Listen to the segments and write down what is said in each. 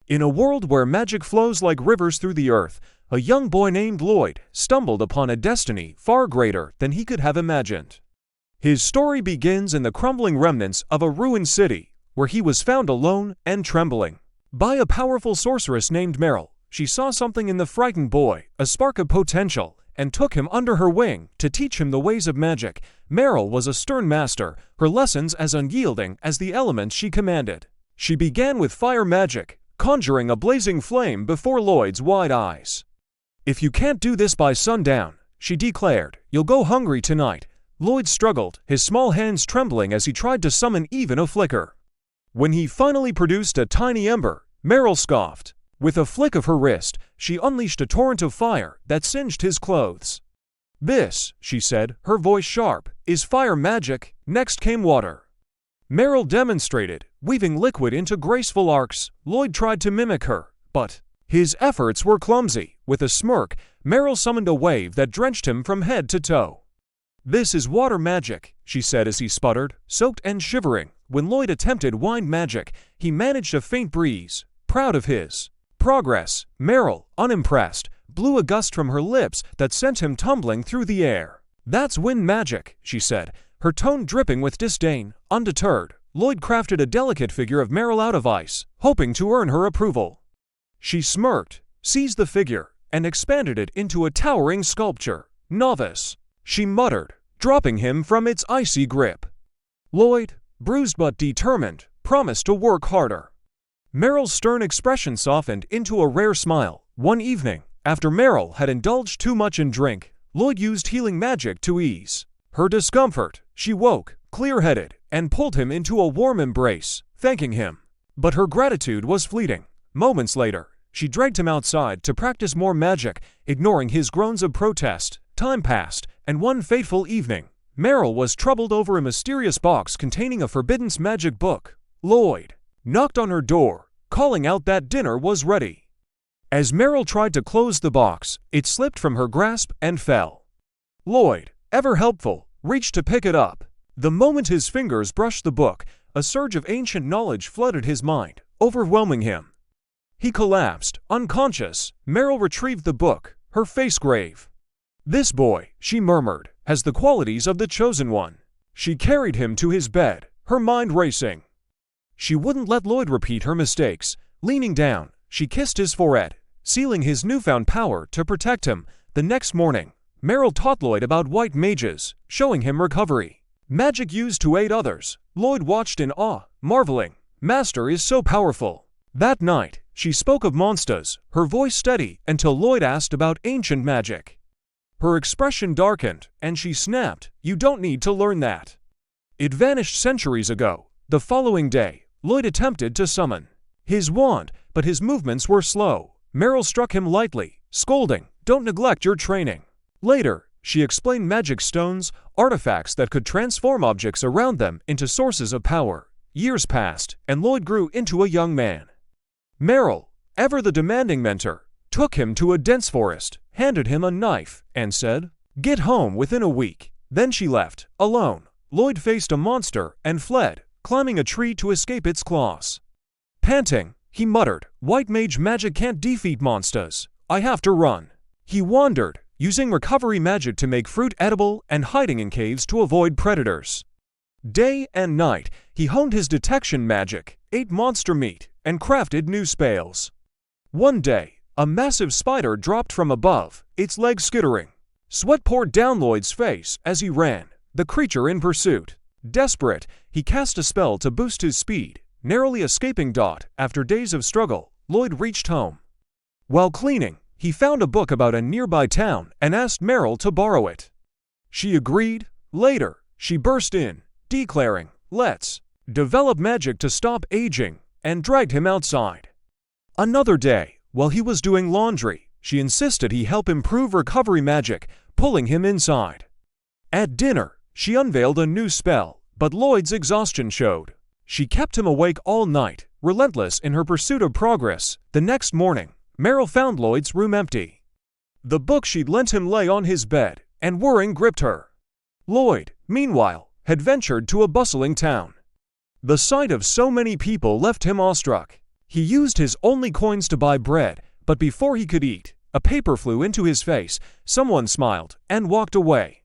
In a world where magic flows like rivers through the earth, a young boy named Lloyd stumbled upon a destiny far greater than he could have imagined. His story begins in the crumbling remnants of a ruined city, where he was found alone and trembling by a powerful sorceress named Meryl. She saw something in the frightened boy, a spark of potential, and took him under her wing to teach him the ways of magic. Meryl was a stern master, her lessons as unyielding as the elements she commanded. She began with fire magic, conjuring a blazing flame before Lloyd's wide eyes. "If you can't do this by sundown," she declared, "you'll go hungry tonight." Lloyd struggled, his small hands trembling as he tried to summon even a flicker. When he finally produced a tiny ember, Meryl scoffed. With a flick of her wrist, she unleashed a torrent of fire that singed his clothes. "This," she said, her voice sharp, "is fire magic." Next came water. Meryl demonstrated, weaving liquid into graceful arcs. Lloyd tried to mimic her, but his efforts were clumsy. With a smirk, Meryl summoned a wave that drenched him from head to toe. "This is water magic," she said as he sputtered, soaked and shivering. When Lloyd attempted wind magic, he managed a faint breeze. Proud of his progress, Meryl, unimpressed, blew a gust from her lips that sent him tumbling through the air. "That's wind magic," she said, her tone dripping with disdain. Undeterred, Lloyd crafted a delicate figure of Meryl out of ice, hoping to earn her approval. She smirked, seized the figure, and expanded it into a towering sculpture. "Novice," she muttered, dropping him from its icy grip. Lloyd, bruised but determined, promised to work harder. Meryl's stern expression softened into a rare smile. One evening, after Meryl had indulged too much in drink, Lloyd used healing magic to ease her discomfort. She woke, clear-headed, and pulled him into a warm embrace, thanking him. But her gratitude was fleeting. Moments later, she dragged him outside to practice more magic, ignoring his groans of protest. Time passed, and one fateful evening, Meryl was troubled over a mysterious box containing a forbidden magic book. Lloyd knocked on her door, calling out that dinner was ready. As Meryl tried to close the box, it slipped from her grasp and fell. Lloyd, ever helpful, reached to pick it up. The moment his fingers brushed the book, a surge of ancient knowledge flooded his mind, overwhelming him. He collapsed, unconscious. Meryl retrieved the book, her face grave. "This boy," she murmured, "has the qualities of the chosen one." She carried him to his bed, her mind racing. She wouldn't let Lloyd repeat her mistakes. Leaning down, she kissed his forehead, sealing his newfound power to protect him. The next morning, Meryl taught Lloyd about white mages, showing him recovery magic used to aid others. Lloyd watched in awe, marveling. "Master is so powerful." That night, she spoke of monsters, her voice steady until Lloyd asked about ancient magic. Her expression darkened, and she snapped, "You don't need to learn that. It vanished centuries ago." The following day, Lloyd attempted to summon his wand, but his movements were slow. Meryl struck him lightly, scolding, "Don't neglect your training." Later, she explained magic stones, artifacts that could transform objects around them into sources of power. Years passed, and Lloyd grew into a young man. Meryl, ever the demanding mentor, took him to a dense forest, handed him a knife, and said, "Get home within a week." Then she left, alone. Lloyd faced a monster and fled, climbing a tree to escape its claws. Panting, he muttered, "White mage magic can't defeat monsters. I have to run." He wandered, using recovery magic to make fruit edible and hiding in caves to avoid predators. Day and night, he honed his detection magic, ate monster meat, and crafted new spells. One day, a massive spider dropped from above, its legs skittering. Sweat poured down Lloyd's face as he ran, the creature in pursuit. Desperate, he cast a spell to boost his speed, narrowly escaping. After days of struggle, Lloyd reached home. While cleaning, he found a book about a nearby town and asked Meryl to borrow it. She agreed. Later, she burst in, declaring, "Let's develop magic to stop aging," and dragged him outside. Another day, while he was doing laundry, she insisted he help improve recovery magic, pulling him inside. At dinner, she unveiled a new spell, but Lloyd's exhaustion showed. She kept him awake all night, relentless in her pursuit of progress. The next morning, Meryl found Lloyd's room empty. The book she'd lent him lay on his bed, and worrying gripped her. Lloyd, meanwhile, had ventured to a bustling town. The sight of so many people left him awestruck. He used his only coins to buy bread, but before he could eat, a paper flew into his face, someone smiled, and walked away.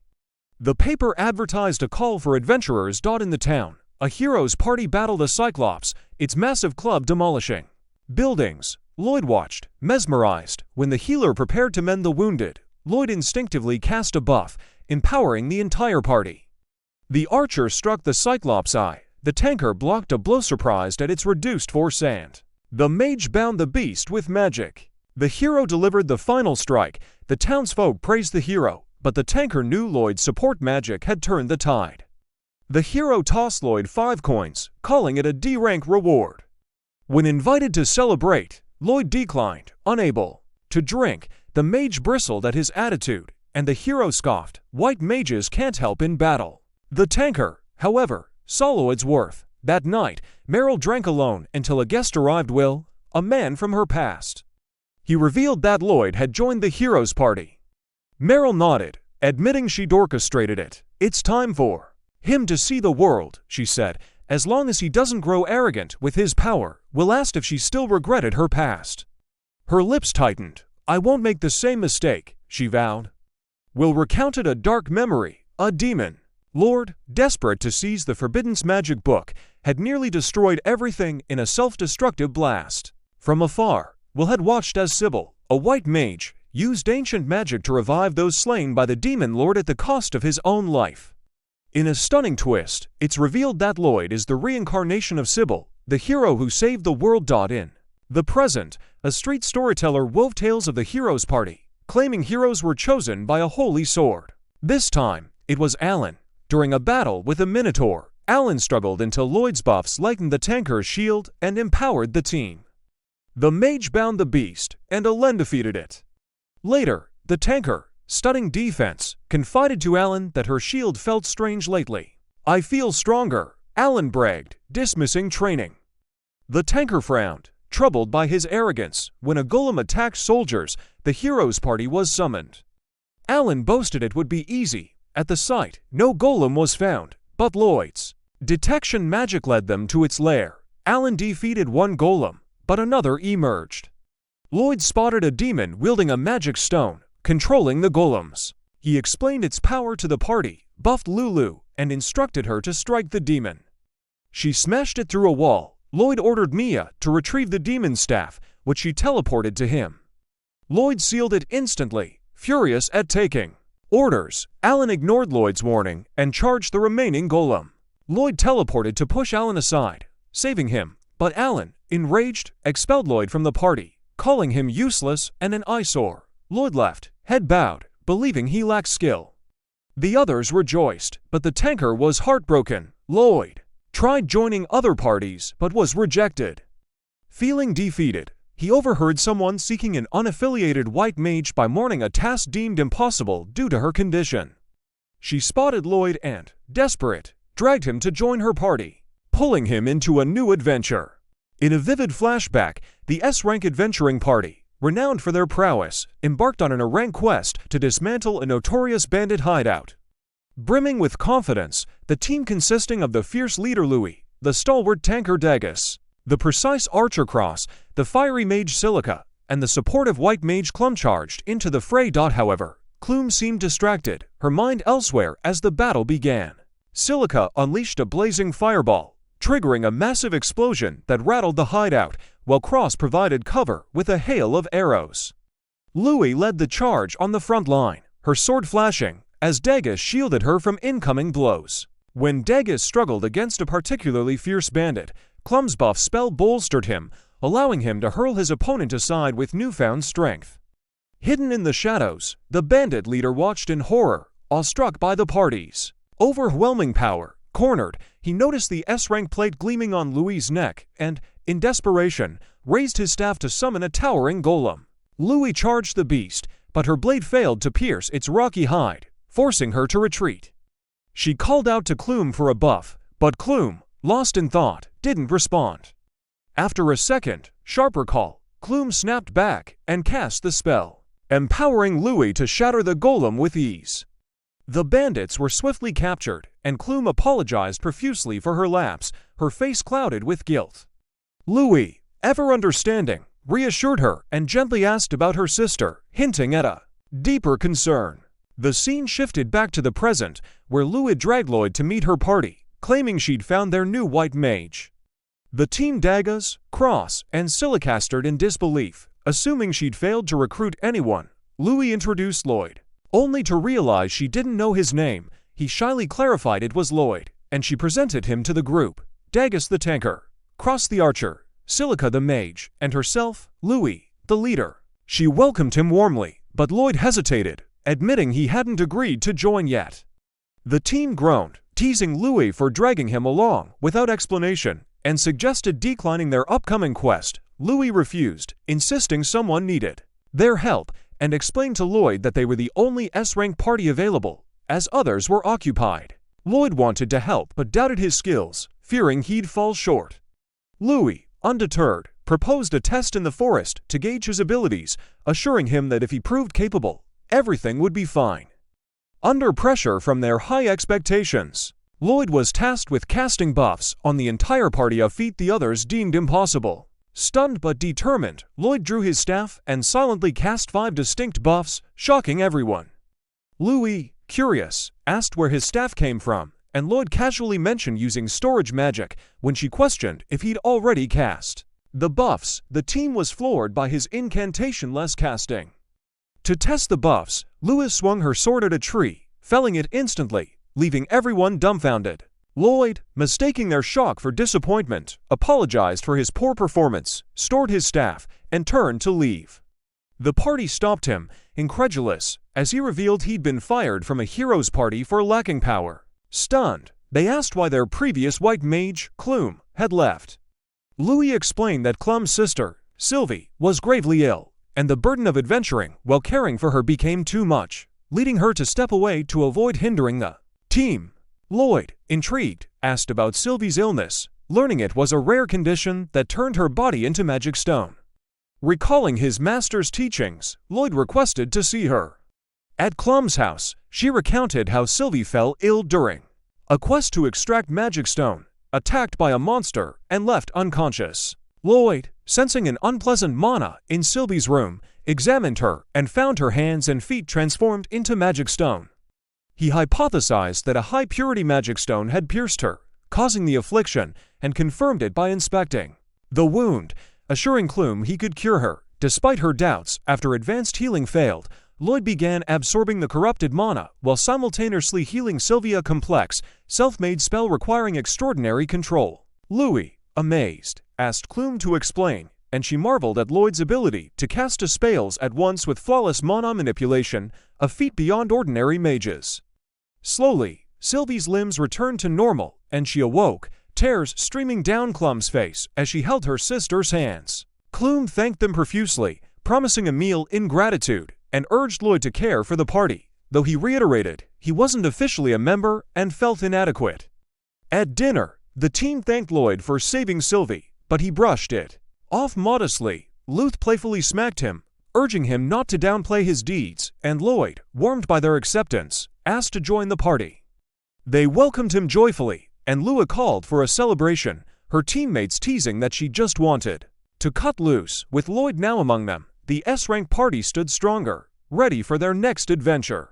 The paper advertised a call for adventurers. In the town, a hero's party battled a cyclops, its massive club demolishing buildings. Lloyd watched, mesmerized. When the healer prepared to mend the wounded, Lloyd instinctively cast a buff, empowering the entire party. The archer struck the cyclops' eye. The tanker blocked a blow, surprised at its reduced force, and the mage bound the beast with magic. The hero delivered the final strike. The townsfolk praised the hero, but the tanker knew Lloyd's support magic had turned the tide. The hero tossed Lloyd 5 coins, calling it a D-rank reward. When invited to celebrate, Lloyd declined, unable to drink. The mage bristled at his attitude, and the hero scoffed, "White mages can't help in battle." The tanker, however, saw Lloyd's worth. That night, Meryl drank alone until a guest arrived, Will, a man from her past. He revealed that Lloyd had joined the hero's party. Meryl nodded, admitting she'd orchestrated it. "It's time for him to see the world," she said. "As long as he doesn't grow arrogant with his power." Will asked if she still regretted her past. Her lips tightened. "I won't make the same mistake," she vowed. Will recounted a dark memory. A demon lord, desperate to seize the forbidden magic book, had nearly destroyed everything in a self-destructive blast. From afar, Will had watched as Sybil, a white mage, used ancient magic to revive those slain by the demon lord at the cost of his own life. In a stunning twist, it's revealed that Lloyd is the reincarnation of Sybil, the hero who saved the world. In the present, a street storyteller wove tales of the hero's party, claiming heroes were chosen by a holy sword. This time, it was Alan. During a battle with a minotaur, Alan struggled until Lloyd's buffs lightened the tanker's shield and empowered the team. The mage bound the beast, and Alan defeated it. Later, the tanker, studying defense, confided to Alan that her shield felt strange lately. "I feel stronger," Alan bragged, dismissing training. The tanker frowned, troubled by his arrogance. When a golem attacked soldiers, the hero's party was summoned. Alan boasted it would be easy. At the site, no golem was found, but Lloyd's detection magic led them to its lair. Alan defeated one golem, but another emerged. Lloyd spotted a demon wielding a magic stone, controlling the golems. He explained its power to the party, buffed Lulu, and instructed her to strike the demon. She smashed it through a wall. Lloyd ordered Mia to retrieve the demon's staff, which she teleported to him. Lloyd sealed it instantly, furious at taking orders. Alan ignored Lloyd's warning and charged the remaining golem. Lloyd teleported to push Alan aside, saving him, but Alan, enraged, expelled Lloyd from the party, calling him useless and an eyesore. Lloyd left, head bowed, believing he lacked skill. The others rejoiced, but the tanker was heartbroken. Lloyd tried joining other parties but was rejected. Feeling defeated, he overheard someone seeking an unaffiliated white mage by morning, a task deemed impossible due to her condition. She spotted Lloyd and, desperate, dragged him to join her party, pulling him into a new adventure. In a vivid flashback, the S-rank adventuring party, renowned for their prowess, embarked on an A-rank quest to dismantle a notorious bandit hideout. Brimming with confidence, the team consisting of the fierce leader Louis, the stalwart tanker Dagus, the precise archer Cross, the fiery mage Silica, and the supportive white mage Clum charged into the fray. However, Clum seemed distracted, her mind elsewhere as the battle began. Silica unleashed a blazing fireball, triggering a massive explosion that rattled the hideout, while Cross provided cover with a hail of arrows. Louis led the charge on the front line, her sword flashing, as Dagus shielded her from incoming blows. When Dagus struggled against a particularly fierce bandit, Clum's buff spell bolstered him, allowing him to hurl his opponent aside with newfound strength. Hidden in the shadows, the bandit leader watched in horror, awestruck by the party's overwhelming power. Cornered, he noticed the S-rank plate gleaming on Louis' neck and, in desperation, raised his staff to summon a towering golem. Louis charged the beast, but her blade failed to pierce its rocky hide, forcing her to retreat. She called out to Clum for a buff, but Clum, lost in thought, didn't respond. After a second, sharper call, Clum snapped back and cast the spell, empowering Louis to shatter the golem with ease. The bandits were swiftly captured, and Clum apologized profusely for her lapse, her face clouded with guilt. Louis, ever understanding, reassured her and gently asked about her sister, hinting at a deeper concern. The scene shifted back to the present, where Lou had dragged Lloyd to meet her party, claiming she'd found their new white mage. The team Dagas, Cross, and Silica stared in disbelief, assuming she'd failed to recruit anyone. Louis introduced Lloyd. Only to realize she didn't know his name, he shyly clarified it was Lloyd, and she presented him to the group: Dagas the tanker, Cross the archer, Silica the mage, and herself, Louis, the leader. She welcomed him warmly, but Lloyd hesitated, admitting he hadn't agreed to join yet. The team groaned, teasing Louis for dragging him along without explanation, and suggested declining their upcoming quest. Louis refused, insisting someone needed their help, and explained to Lloyd that they were the only S-rank party available, as others were occupied. Lloyd wanted to help but doubted his skills, fearing he'd fall short. Louis, undeterred, proposed a test in the forest to gauge his abilities, assuring him that if he proved capable, everything would be fine. Under pressure from their high expectations, Lloyd was tasked with casting buffs on the entire party, a feat the others deemed impossible. Stunned but determined, Lloyd drew his staff and silently cast 5 distinct buffs, shocking everyone. Louis, curious, asked where his staff came from, and Lloyd casually mentioned using storage magic when she questioned if he'd already cast the buffs. The team was floored by his incantation-less casting. To test the buffs, Louis swung her sword at a tree, felling it instantly, leaving everyone dumbfounded. Lloyd, mistaking their shock for disappointment, apologized for his poor performance, stored his staff, and turned to leave. The party stopped him, incredulous, as he revealed he'd been fired from a hero's party for lacking power. Stunned, they asked why their previous white mage, Clume, had left. Louis explained that Clum's sister, Sylvie, was gravely ill, and the burden of adventuring while caring for her became too much, leading her to step away to avoid hindering the team. Lloyd, intrigued, asked about Sylvie's illness, learning it was a rare condition that turned her body into magic stone. Recalling his master's teachings, Lloyd requested to see her. At Clum's house, she recounted how Sylvie fell ill during a quest to extract magic stone, attacked by a monster, and left unconscious. Lloyd, sensing an unpleasant mana in Sylvie's room, examined her and found her hands and feet transformed into magic stone. He hypothesized that a high-purity magic stone had pierced her, causing the affliction, and confirmed it by inspecting the wound, assuring Clume he could cure her. Despite her doubts, after advanced healing failed, Lloyd began absorbing the corrupted mana while simultaneously healing Sylvia, a complex, self-made spell requiring extraordinary control. Louis, amazed, asked Clume to explain, and she marveled at Lloyd's ability to cast two spells at once with flawless mana manipulation, a feat beyond ordinary mages. Slowly, Sylvie's limbs returned to normal, and she awoke, tears streaming down Clum's face as she held her sister's hands. Clume thanked them profusely, promising a meal in gratitude, and urged Lloyd to care for the party, though he reiterated he wasn't officially a member and felt inadequate. At dinner, the team thanked Lloyd for saving Sylvie, but he brushed it off modestly. Luth playfully smacked him, urging him not to downplay his deeds, and Lloyd, warmed by their acceptance, asked to join the party. They welcomed him joyfully, and Lua called for a celebration, her teammates teasing that she just wanted to cut loose. With Lloyd now among them, the S-rank party stood stronger, ready for their next adventure.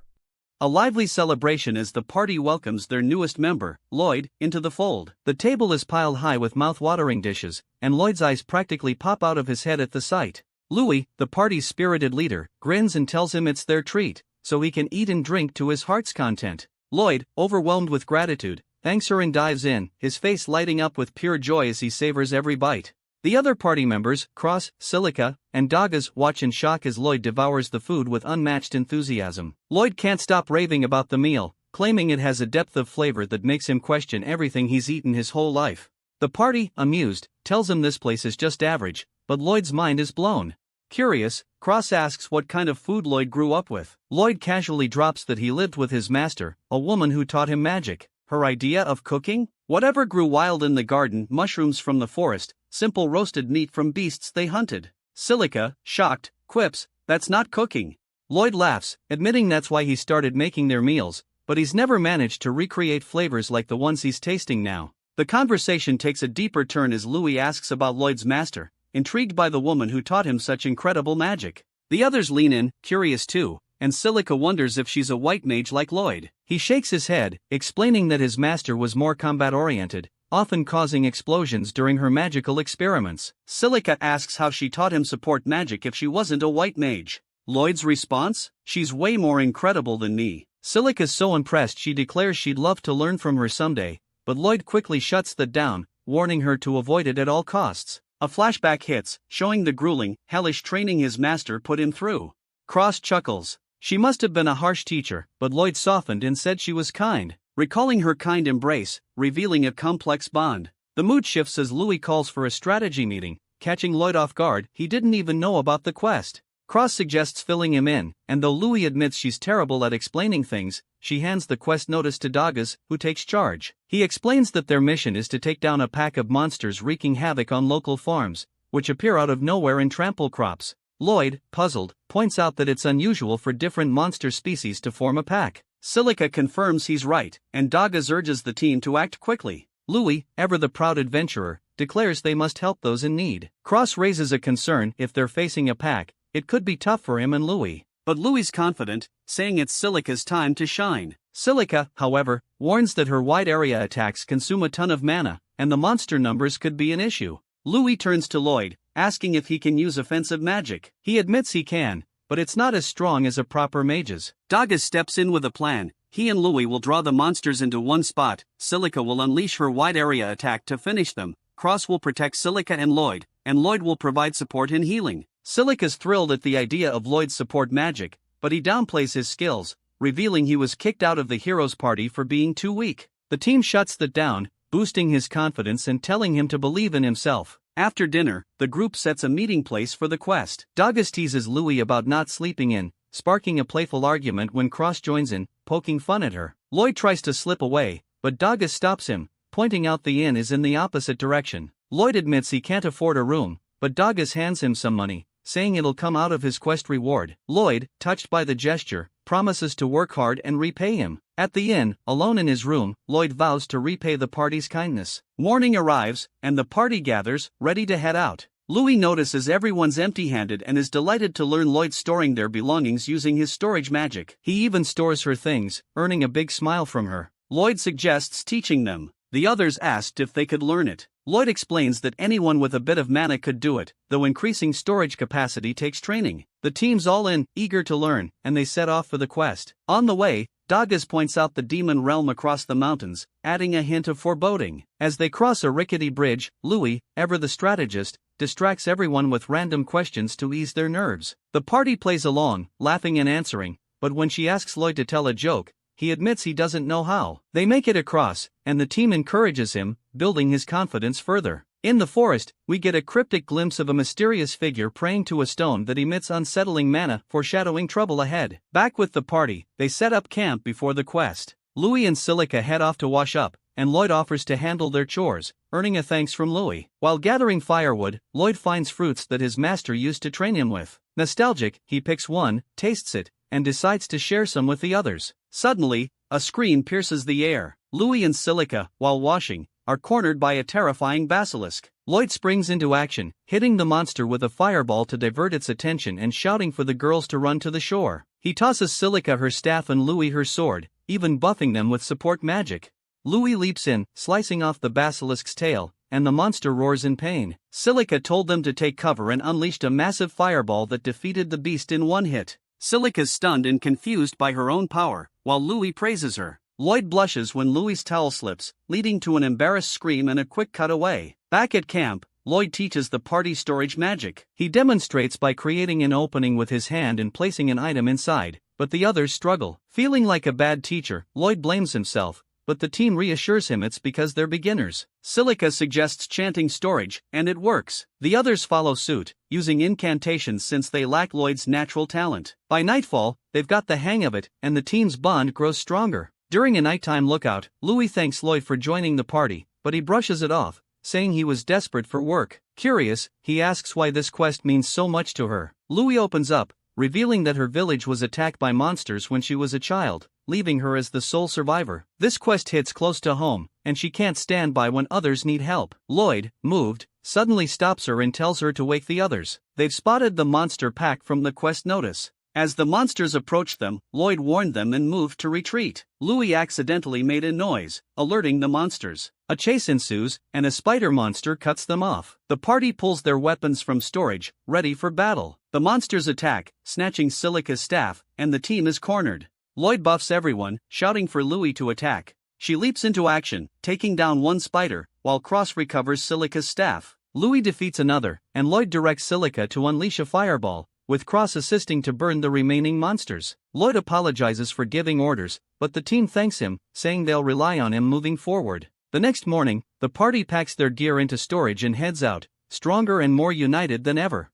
A lively celebration as the party welcomes their newest member, Lloyd, into the fold. The table is piled high with mouth-watering dishes, and Lloyd's eyes practically pop out of his head at the sight. Louis, the party's spirited leader, grins and tells him it's their treat, so he can eat and drink to his heart's content. Lloyd, overwhelmed with gratitude, thanks her and dives in, his face lighting up with pure joy as he savors every bite. The other party members, Cross, Silica, and Dagas, watch in shock as Lloyd devours the food with unmatched enthusiasm. Lloyd can't stop raving about the meal, claiming it has a depth of flavor that makes him question everything he's eaten his whole life. The party, amused, tells him this place is just average, but Lloyd's mind is blown. Curious, Cross asks what kind of food Lloyd grew up with. Lloyd casually drops that he lived with his master, a woman who taught him magic. Her idea of cooking? Whatever grew wild in the garden, mushrooms from the forest, simple roasted meat from beasts they hunted. Silica, shocked, quips, "That's not cooking." Lloyd laughs, admitting that's why he started making their meals, but he's never managed to recreate flavors like the ones he's tasting now. The conversation takes a deeper turn as Louis asks about Lloyd's master, intrigued by the woman who taught him such incredible magic. The others lean in, curious too, and Silica wonders if she's a white mage like Lloyd. He shakes his head, explaining that his master was more combat-oriented, often causing explosions during her magical experiments. Silica asks how she taught him support magic if she wasn't a white mage. Lloyd's response? She's way more incredible than me. Silica's so impressed she declares she'd love to learn from her someday, but Lloyd quickly shuts that down, warning her to avoid it at all costs. A flashback hits, showing the grueling, hellish training his master put him through. Cross chuckles. She must have been a harsh teacher, but Lloyd softened and said she was kind, recalling her kind embrace, revealing a complex bond. The mood shifts as Louis calls for a strategy meeting, catching Lloyd off guard. He didn't even know about the quest. Cross suggests filling him in, and though Louis admits she's terrible at explaining things, she hands the quest notice to Dagas, who takes charge. He explains that their mission is to take down a pack of monsters wreaking havoc on local farms, which appear out of nowhere and trample crops. Lloyd, puzzled, points out that it's unusual for different monster species to form a pack. Silica confirms he's right, and Dagas urges the team to act quickly. Louis, ever the proud adventurer, declares they must help those in need. Cross raises a concern if they're facing a pack. It could be tough for him and Louis. But Louis's confident, saying it's Silica's time to shine. Silica, however, warns that her wide area attacks consume a ton of mana, and the monster numbers could be an issue. Louis turns to Lloyd, asking if he can use offensive magic. He admits he can, but it's not as strong as a proper mage's. Dagas steps in with a plan. He and Louis will draw the monsters into one spot. Silica will unleash her wide area attack to finish them. Cross will protect Silica and Lloyd will provide support and healing. Silica's thrilled at the idea of Lloyd's support magic, but he downplays his skills, revealing he was kicked out of the heroes' party for being too weak. The team shuts that down, boosting his confidence and telling him to believe in himself. After dinner, the group sets a meeting place for the quest. Dagas teases Louis about not sleeping in, sparking a playful argument when Cross joins in, poking fun at her. Lloyd tries to slip away, but Dagas stops him, pointing out the inn is in the opposite direction. Lloyd admits he can't afford a room, but Dagas hands him some money, saying it'll come out of his quest reward. Lloyd, touched by the gesture, promises to work hard and repay him. At the inn, alone in his room, Lloyd vows to repay the party's kindness. Morning arrives, and the party gathers, ready to head out. Louis notices everyone's empty-handed and is delighted to learn Lloyd storing their belongings using his storage magic. He even stores her things, earning a big smile from her. Lloyd suggests teaching them. The others asked if they could learn it. Lloyd explains that anyone with a bit of mana could do it, though increasing storage capacity takes training. The team's all in, eager to learn, and they set off for the quest. On the way, Dagas points out the demon realm across the mountains, adding a hint of foreboding. As they cross a rickety bridge, Louis, ever the strategist, distracts everyone with random questions to ease their nerves. The party plays along, laughing and answering, but when she asks Lloyd to tell a joke, he admits he doesn't know how. They make it across, and the team encourages him, building his confidence further. In the forest, we get a cryptic glimpse of a mysterious figure praying to a stone that emits unsettling mana, foreshadowing trouble ahead. Back with the party, they set up camp before the quest. Louis and Silica head off to wash up, and Lloyd offers to handle their chores, earning a thanks from Louis. While gathering firewood, Lloyd finds fruits that his master used to train him with. Nostalgic, he picks one, tastes it, and decides to share some with the others. Suddenly, a scream pierces the air. Louis and Silica, while washing, are cornered by a terrifying basilisk. Lloyd springs into action, hitting the monster with a fireball to divert its attention and shouting for the girls to run to the shore. He tosses Silica her staff and Louis her sword, even buffing them with support magic. Louis leaps in, slicing off the basilisk's tail, and the monster roars in pain. Silica told them to take cover and unleashed a massive fireball that defeated the beast in one hit. Silica's stunned and confused by her own power, while Louis praises her. Lloyd blushes when Louis's towel slips, leading to an embarrassed scream and a quick cutaway. Back at camp, Lloyd teaches the party storage magic. He demonstrates by creating an opening with his hand and placing an item inside, but the others struggle. Feeling like a bad teacher, Lloyd blames himself, but the team reassures him it's because they're beginners. Silica suggests chanting storage, and it works. The others follow suit, using incantations since they lack Lloyd's natural talent. By nightfall, they've got the hang of it, and the team's bond grows stronger. During a nighttime lookout, Louis thanks Lloyd for joining the party, but he brushes it off, saying he was desperate for work. Curious, he asks why this quest means so much to her. Louis opens up, revealing that her village was attacked by monsters when she was a child, leaving her as the sole survivor. This quest hits close to home, and she can't stand by when others need help. Lloyd, moved, suddenly stops her and tells her to wake the others. They've spotted the monster pack from the quest notice. As the monsters approached them, Lloyd warned them and moved to retreat. Louis accidentally made a noise, alerting the monsters. A chase ensues, and a spider monster cuts them off. The party pulls their weapons from storage, ready for battle. The monsters attack, snatching Silica's staff, and the team is cornered. Lloyd buffs everyone, shouting for Louis to attack. She leaps into action, taking down one spider, while Cross recovers Silica's staff. Louis defeats another, and Lloyd directs Silica to unleash a fireball, with Cross assisting to burn the remaining monsters. Lloyd apologizes for giving orders, but the team thanks him, saying they'll rely on him moving forward. The next morning, the party packs their gear into storage and heads out, stronger and more united than ever.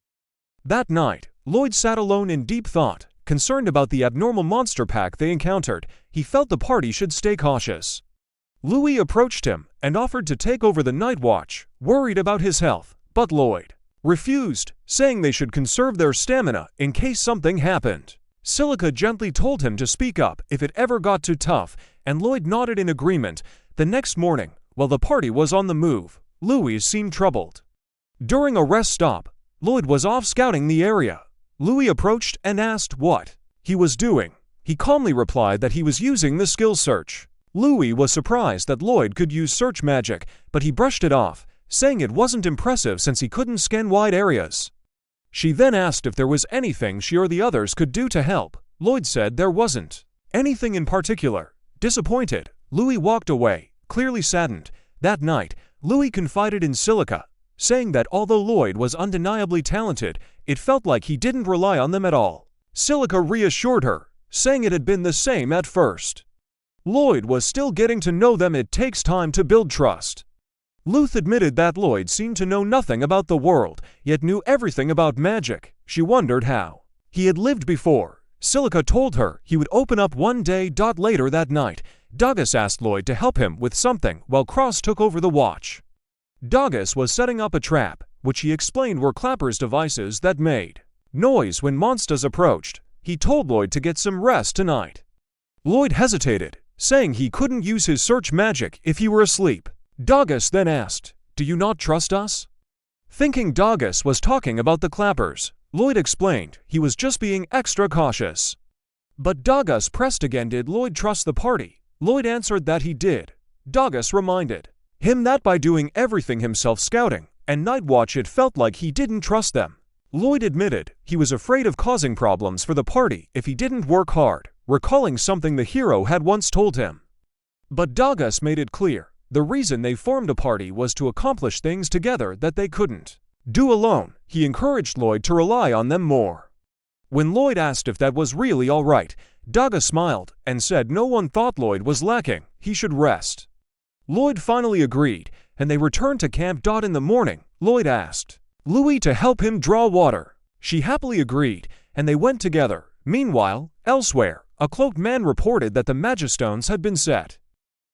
That night, Lloyd sat alone in deep thought, concerned about the abnormal monster pack they encountered. He felt the party should stay cautious. Louis approached him and offered to take over the night watch, worried about his health, but Lloyd refused, saying they should conserve their stamina in case something happened. Silica gently told him to speak up if it ever got too tough, and Lloyd nodded in agreement. The next morning, while the party was on the move, Louis seemed troubled. During a rest stop, Lloyd was off scouting the area. Louis approached and asked what he was doing. He calmly replied that he was using the skill search. Louis was surprised that Lloyd could use search magic, but he brushed it off, saying it wasn't impressive since he couldn't scan wide areas. She then asked if there was anything she or the others could do to help. Lloyd said there wasn't anything in particular. Disappointed, Louis walked away, clearly saddened. That night, Louis confided in Silica, saying that although Lloyd was undeniably talented, it felt like he didn't rely on them at all. Silica reassured her, saying it had been the same at first. Lloyd was still getting to know them. It takes time to build trust. Luth admitted that Lloyd seemed to know nothing about the world, yet knew everything about magic. She wondered how he had lived before. Silica told her he would open up one day. Later that night, Douglas asked Lloyd to help him with something while Cross took over the watch. Douglas was setting up a trap, which he explained were Clapper's devices that made noise when monsters approached. He told Lloyd to get some rest tonight. Lloyd hesitated, saying he couldn't use his search magic if he were asleep. Douglas then asked, "Do you not trust us?" Thinking Douglas was talking about the Clappers, Lloyd explained he was just being extra cautious. But Douglas pressed again. Did Lloyd trust the party? Lloyd answered that he did. Douglas reminded him that by doing everything himself, scouting and night watch, it felt like he didn't trust them. Lloyd admitted he was afraid of causing problems for the party if he didn't work hard, recalling something the hero had once told him. But Douglas made it clear the reason they formed a party was to accomplish things together that they couldn't do alone. He encouraged Lloyd to rely on them more. When Lloyd asked if that was really all right, Douglas smiled and said no one thought Lloyd was lacking, he should rest. Lloyd finally agreed, and they returned to camp. In the morning, Lloyd asked Louis to help him draw water. She happily agreed, and they went together. Meanwhile, elsewhere, a cloaked man reported that the Magistones had been set.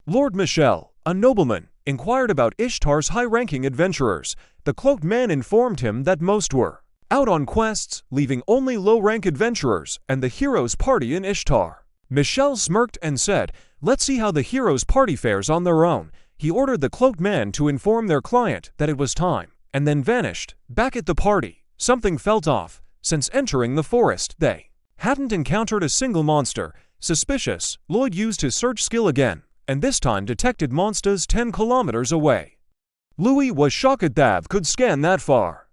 Lord Michel, a nobleman, inquired about Ishtar's high-ranking adventurers. The cloaked man informed him that most were out on quests, leaving only low-rank adventurers and the hero's party in Ishtar. Michel smirked and said, "Let's see how the hero's party fares on their own." He ordered the cloaked man to inform their client that it was time, and then vanished. Back at the party, something felt off. Since entering the forest, they hadn't encountered a single monster. Suspicious, Lloyd used his search skill again, and this time detected monsters 10 kilometers away. Louis was shocked that could scan that far.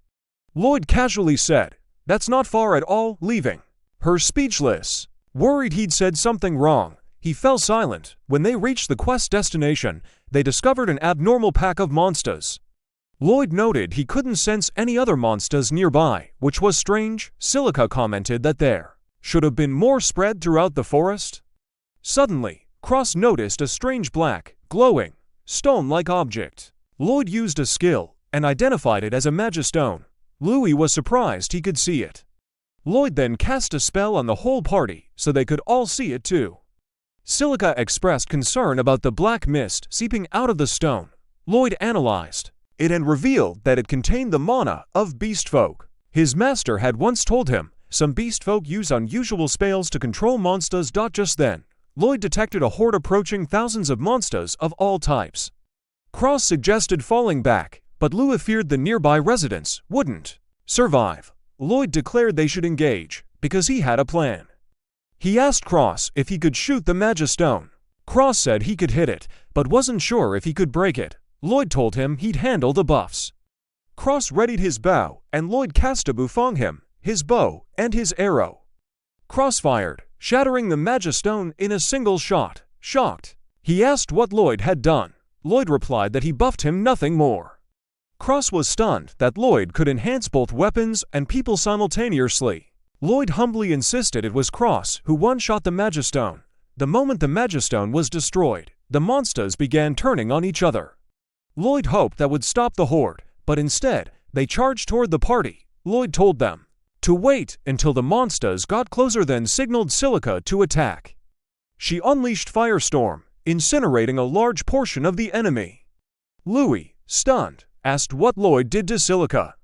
Lloyd casually said, "That's not far at all," leaving her speechless. Worried he'd said something wrong, he fell silent. When they reached the quest destination, they discovered an abnormal pack of monsters. Lloyd noted he couldn't sense any other monsters nearby, which was strange. Silica commented that there should have been more spread throughout the forest. Suddenly, Cross noticed a strange black, glowing, stone-like object. Lloyd used a skill and identified it as a Magistone. Louis was surprised he could see it. Lloyd then cast a spell on the whole party so they could all see it too. Silica expressed concern about the black mist seeping out of the stone. Lloyd analyzed it and revealed that it contained the mana of beastfolk. His master had once told him some beastfolk use unusual spells to control monsters. Just then, Lloyd detected a horde approaching, thousands of monsters of all types. Cross suggested falling back, but Louis feared the nearby residents wouldn't survive. Lloyd declared they should engage, because he had a plan. He asked Cross if he could shoot the Magistone. Cross said he could hit it, but wasn't sure if he could break it. Lloyd told him he'd handle the buffs. Cross readied his bow, and Lloyd cast a bouffon him, his bow, and his arrow. Cross fired, shattering the Magistone in a single shot. Shocked, he asked what Lloyd had done. Lloyd replied that he buffed him, nothing more. Cross was stunned that Lloyd could enhance both weapons and people simultaneously. Lloyd humbly insisted it was Cross who one-shot the Magistone. The moment the Magistone was destroyed, the monsters began turning on each other. Lloyd hoped that would stop the horde, but instead, they charged toward the party. Lloyd told them to wait until the monsters got closer, then signaled Silica to attack. She unleashed Firestorm, incinerating a large portion of the enemy. Louis, stunned, asked what Lloyd did to Silica.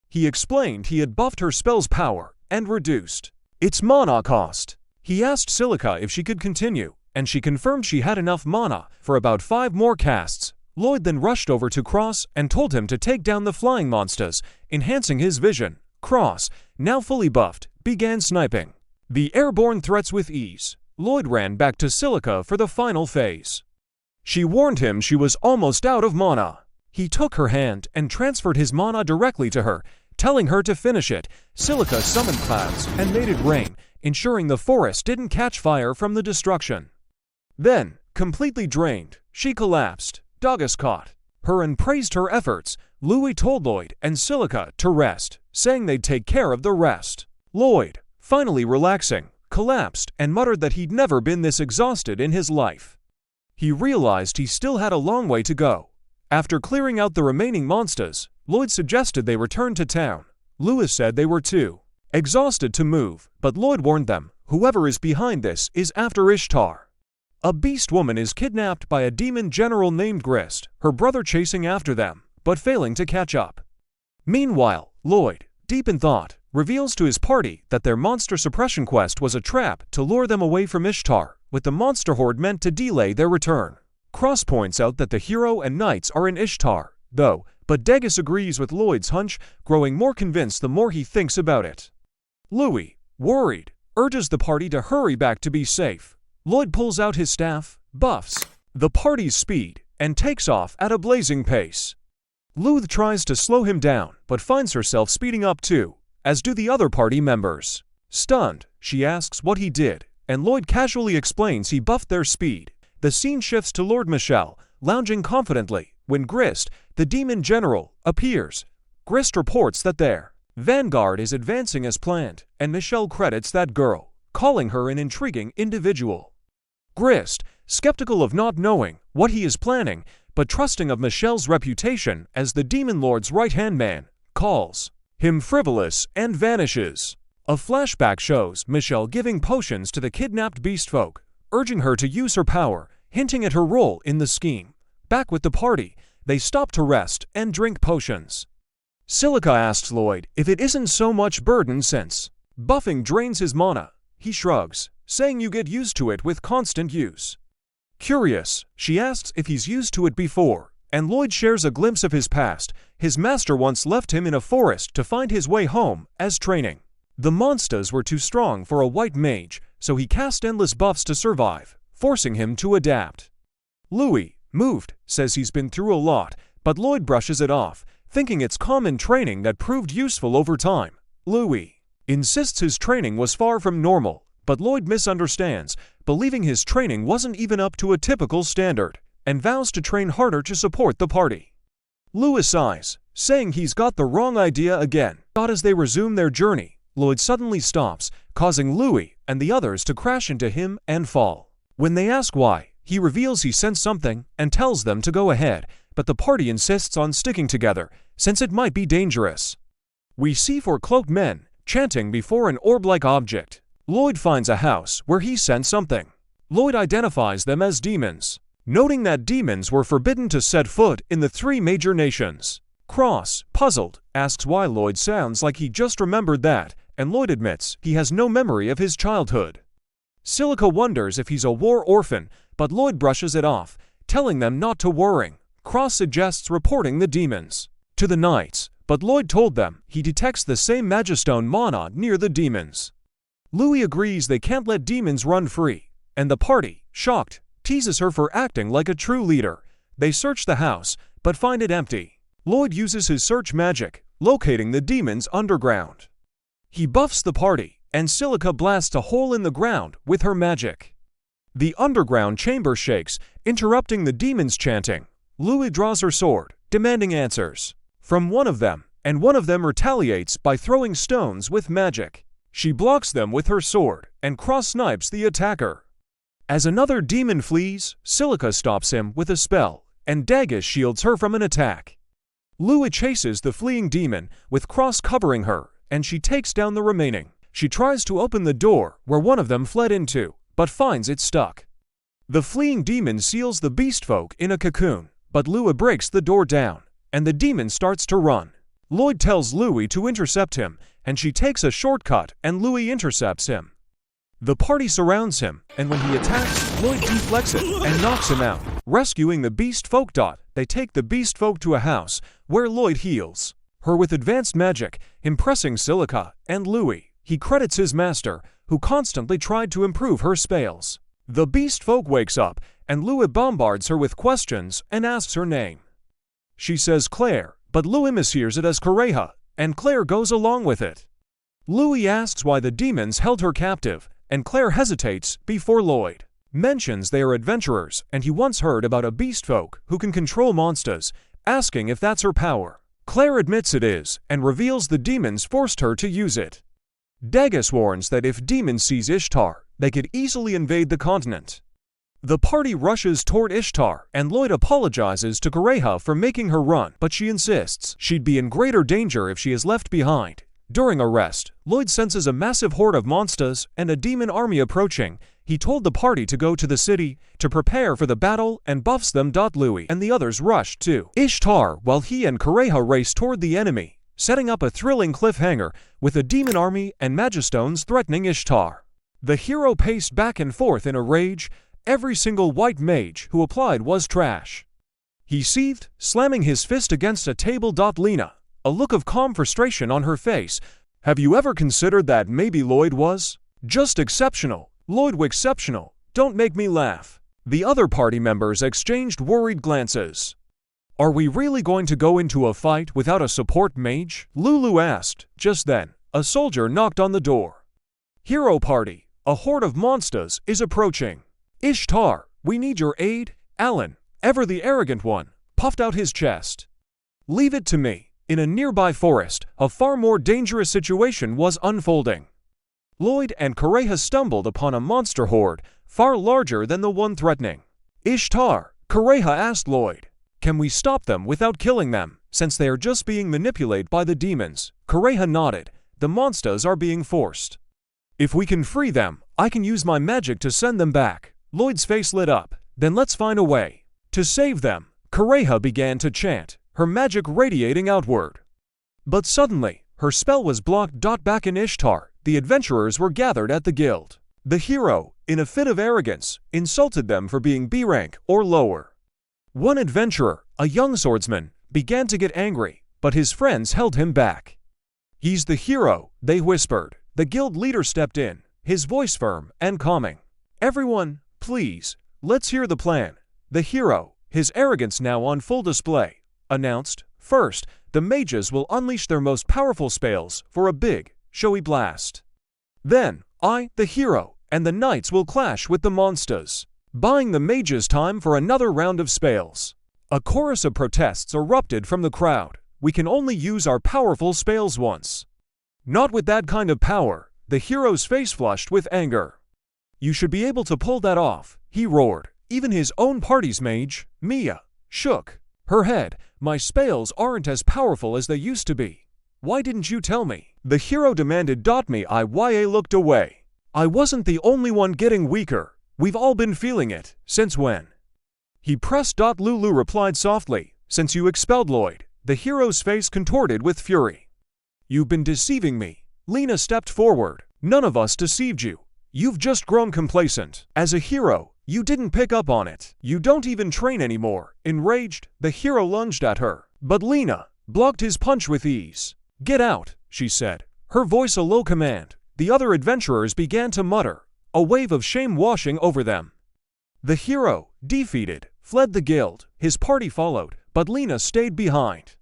He explained he had buffed her spell's power and reduced its mana cost. He asked Silica if she could continue, and she confirmed she had enough mana for about 5 more casts. Lloyd then rushed over to Cross and told him to take down the flying monsters, enhancing his vision. Cross, now fully buffed, began sniping the airborne threats with ease. Lloyd ran back to Silica for the final phase. She warned him she was almost out of mana. He took her hand and transferred his mana directly to her, telling her to finish it. Silica summoned clouds and made it rain, ensuring the forest didn't catch fire from the destruction. Then, completely drained, she collapsed. Dogus caught her and praised her efforts. Louis told Lloyd and Silica to rest, saying they'd take care of the rest. Lloyd, finally relaxing, collapsed and muttered that he'd never been this exhausted in his life. He realized he still had a long way to go. After clearing out the remaining monsters, Lloyd suggested they return to town. Louis said they were too exhausted to move, but Lloyd warned them, whoever is behind this is after Ishtar. A beast woman is kidnapped by a demon general named Grist, her brother chasing after them, but failing to catch up. Meanwhile, Lloyd, deep in thought, reveals to his party that their monster suppression quest was a trap to lure them away from Ishtar, with the monster horde meant to delay their return. Cross points out that the hero and knights are in Ishtar, though, but Degas agrees with Lloyd's hunch, growing more convinced the more he thinks about it. Louis, worried, urges the party to hurry back to be safe. Lloyd pulls out his staff, buffs the party's speed, and takes off at a blazing pace. Luth tries to slow him down, but finds herself speeding up too, as do the other party members. Stunned, she asks what he did, and Lloyd casually explains he buffed their speed. The scene shifts to Lord Michel, lounging confidently, when Grist, the demon general, appears. Grist reports that their vanguard is advancing as planned, and Michel credits that girl, calling her an intriguing individual. Grist, skeptical of not knowing what he is planning, but trusting of Michel's reputation as the demon lord's right-hand man, calls him frivolous and vanishes. A flashback shows Michel giving potions to the kidnapped beast folk, urging her to use her power, hinting at her role in the scheme. Back with the party, they stop to rest and drink potions. Silica asks Lloyd if it isn't so much burden since buffing drains his mana. He shrugs, saying you get used to it with constant use. Curious, she asks if he's used to it before, and Lloyd shares a glimpse of his past. His master once left him in a forest to find his way home as training. The monsters were too strong for a white mage, so he cast endless buffs to survive, forcing him to adapt. Louis, moved, says he's been through a lot, but Lloyd brushes it off, thinking it's common training that proved useful over time. Louis insists his training was far from normal, but Lloyd misunderstands, believing his training wasn't even up to a typical standard, and vows to train harder to support the party. Louis sighs, saying he's got the wrong idea again. But as they resume their journey, Lloyd suddenly stops, causing Louis and the others to crash into him and fall. When they ask why, he reveals he sensed something and tells them to go ahead, but the party insists on sticking together, since it might be dangerous. We see 4 cloaked men chanting before an orb-like object. Lloyd finds a house where he sensed something. Lloyd identifies them as demons, noting that demons were forbidden to set foot in the 3 major nations. Cross, puzzled, asks why Lloyd sounds like he just remembered that, and Lloyd admits he has no memory of his childhood. Silica wonders if he's a war orphan, but Lloyd brushes it off, telling them not to worry. Cross suggests reporting the demons to the knights, but Lloyd told them he detects the same Magistone mana near the demons. Louis agrees they can't let demons run free, and the party, shocked, teases her for acting like a true leader. They search the house, but find it empty. Lloyd uses his search magic, locating the demons underground. He buffs the party, and Silica blasts a hole in the ground with her magic. The underground chamber shakes, interrupting the demons' chanting. Louis draws her sword, demanding answers from one of them, and one of them retaliates by throwing stones with magic. She blocks them with her sword and cross-snipes the attacker. As another demon flees, Silica stops him with a spell, and Dagus shields her from an attack. Louis chases the fleeing demon, with Cross covering her, and she takes down the remaining. She tries to open the door where one of them fled into, but finds it stuck. The fleeing demon seals the beast folk in a cocoon, but Louis breaks the door down, and the demon starts to run. Lloyd tells Louis to intercept him, and she takes a shortcut and Louis intercepts him. The party surrounds him, and when he attacks, Lloyd deflects it and knocks him out. Rescuing the beast folk. They take the beast folk to a house, where Lloyd heals her with advanced magic, impressing Silica and Louis. He credits his master, who constantly tried to improve her spells. The beast folk wakes up, and Louis bombards her with questions and asks her name. She says Claire, but Louis mishears it as Correja, and Claire goes along with it. Louis asks why the demons held her captive, and Claire hesitates before Lloyd mentions they are adventurers, and he once heard about a beast folk who can control monsters, asking if that's her power. Claire admits it is, and reveals the demons forced her to use it. Dagus warns that if demons seize Ishtar, they could easily invade the continent. The party rushes toward Ishtar, and Lloyd apologizes to Correja for making her run, but she insists she'd be in greater danger if she is left behind. During a rest, Lloyd senses a massive horde of monsters and a demon army approaching. He told the party to go to the city to prepare for the battle and buffs them. Louis and the others rushed to Ishtar while he and Correja race toward the enemy, setting up a thrilling cliffhanger with a demon army and Magistones threatening Ishtar. The hero paced back and forth in a rage. Every single white mage who applied was trash. He seethed, slamming his fist against a table. Lena, a look of calm frustration on her face. Have you ever considered that maybe Lloyd was just exceptional? Lloyd was exceptional. Don't make me laugh. The other party members exchanged worried glances. Are we really going to go into a fight without a support mage? Lulu asked. Just then, a soldier knocked on the door. Hero party, a horde of monsters is approaching. Ishtar, we need your aid. Alan, ever the arrogant one, puffed out his chest. Leave it to me. In a nearby forest, a far more dangerous situation was unfolding. Lloyd and Correja stumbled upon a monster horde, far larger than the one threatening Ishtar. Correja asked Lloyd, can we stop them without killing them, since they are just being manipulated by the demons? Correja nodded. The monsters are being forced. If we can free them, I can use my magic to send them back. Lloyd's face lit up. Then let's find a way to save them. Correja began to chant, her magic radiating outward. But suddenly, her spell was blocked. Back in Ishtar, the adventurers were gathered at the guild. The hero, in a fit of arrogance, insulted them for being B rank or lower. One adventurer, a young swordsman, began to get angry, but his friends held him back. He's the hero, they whispered. The guild leader stepped in, his voice firm and calming. Everyone, please, let's hear the plan. The hero, his arrogance now on full display, announced, first, the mages will unleash their most powerful spells for a big, showy blast. Then, I, the hero, and the knights will clash with the monsters, buying the mages time for another round of spells. A chorus of protests erupted from the crowd. We can only use our powerful spells once. Not with that kind of power. The hero's face flushed with anger. You should be able to pull that off, he roared. Even his own party's mage, Mia, shook her head. My spells aren't as powerful as they used to be. Why didn't you tell me? The hero demanded. Iya looked away. I wasn't the only one getting weaker. We've all been feeling it. Since when? He pressed. Lulu replied softly. Since you expelled Lloyd. The hero's face contorted with fury. You've been deceiving me. Lena stepped forward. None of us deceived you. You've just grown complacent. As a hero, you didn't pick up on it. You don't even train anymore." Enraged, the hero lunged at her, but Lena blocked his punch with ease. "Get out," she said, her voice a low command. The other adventurers began to mutter, a wave of shame washing over them. The hero, defeated, fled the guild. His party followed, but Lena stayed behind.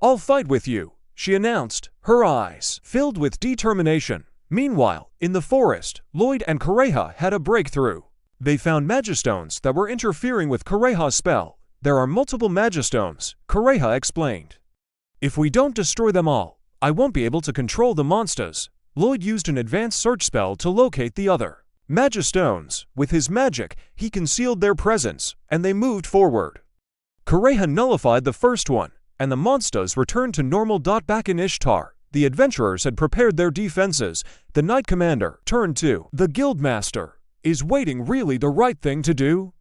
"I'll fight with you," she announced, her eyes filled with determination. Meanwhile, in the forest, Lloyd and Kureha had a breakthrough. They found magistones that were interfering with Kureha's spell. "There are multiple magistones," Kureha explained. "If we don't destroy them all, I won't be able to control the monsters." Lloyd used an advanced search spell to locate the other magistones. With his magic, he concealed their presence, and they moved forward. Kureha nullified the first one, and the monsters returned to normal. Back in Ishtar, the adventurers had prepared their defenses. The Knight Commander turned to the Guildmaster. "Is waiting really the right thing to do?"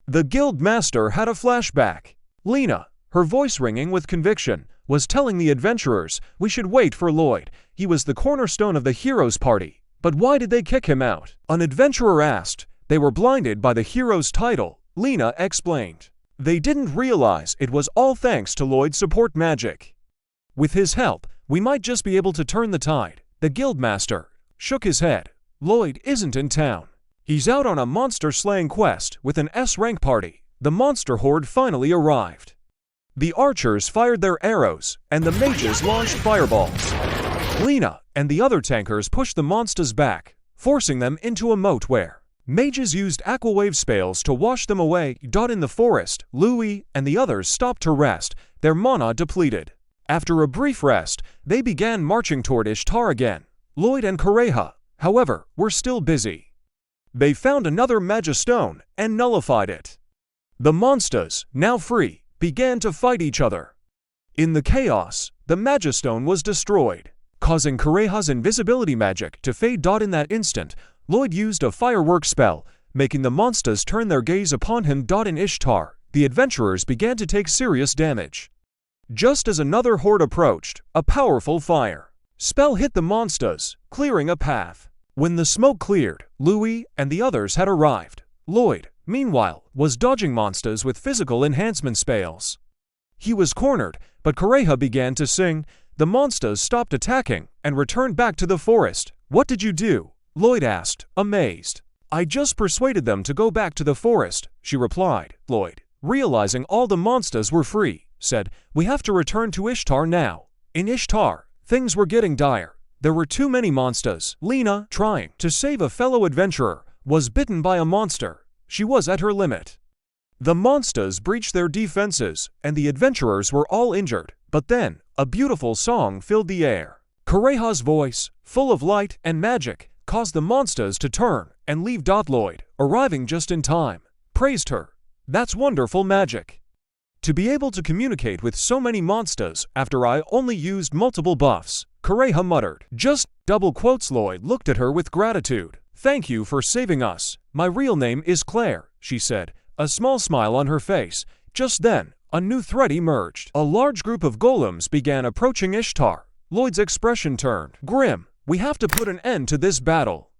The Guildmaster had a flashback. Lena, her voice ringing with conviction, was telling the adventurers, "We should wait for Lloyd. He was the cornerstone of the hero's party." "But why did they kick him out?" an adventurer asked. "They were blinded by the hero's title," Lena explained. "They didn't realize it was all thanks to Lloyd's support magic. With his help, we might just be able to turn the tide." The Guildmaster shook his head. "Lloyd isn't in town. He's out on a monster-slaying quest with an S-rank party." The monster horde finally arrived. The archers fired their arrows, and the mages launched fireballs. Lena and the other tankers pushed the monsters back, forcing them into a moat where mages used aquawave spells to wash them away. In the forest, Louis and the others stopped to rest, their mana depleted. After a brief rest, they began marching toward Ishtar again. Lloyd and Kureha, however, were still busy. They found another magistone and nullified it. The monsters, now free, began to fight each other. In the chaos, the magistone was destroyed, causing Kureha's invisibility magic to fade. In that instant, Lloyd used a firework spell, making the monsters turn their gaze upon him. In Ishtar, the adventurers began to take serious damage. Just as another horde approached, a powerful fire spell hit the monsters, clearing a path. When the smoke cleared, Louis and the others had arrived. Lloyd, meanwhile, was dodging monsters with physical enhancement spells. He was cornered, but Kureha began to sing. The monsters stopped attacking and returned back to the forest. "What did you do?" Lloyd asked, amazed. "I just persuaded them to go back to the forest," she replied. Lloyd, realizing all the monsters were free, said, "We have to return to Ishtar now." In Ishtar, things were getting dire. There were too many monsters. Lena, trying to save a fellow adventurer, was bitten by a monster. She was at her limit. The monsters breached their defenses, and the adventurers were all injured. But then, a beautiful song filled the air. Kureha's voice, full of light and magic, caused the monsters to turn and leave. Lloyd, arriving just in time, praised her. "That's wonderful magic. To be able to communicate with so many monsters after I only used multiple buffs," Kureha muttered. Lloyd looked at her with gratitude. "Thank you for saving us. My real name is Claire," she said, a small smile on her face. Just then, a new threat emerged. A large group of golems began approaching Ishtar. Lloyd's expression turned grim. "We have to put an end to this battle."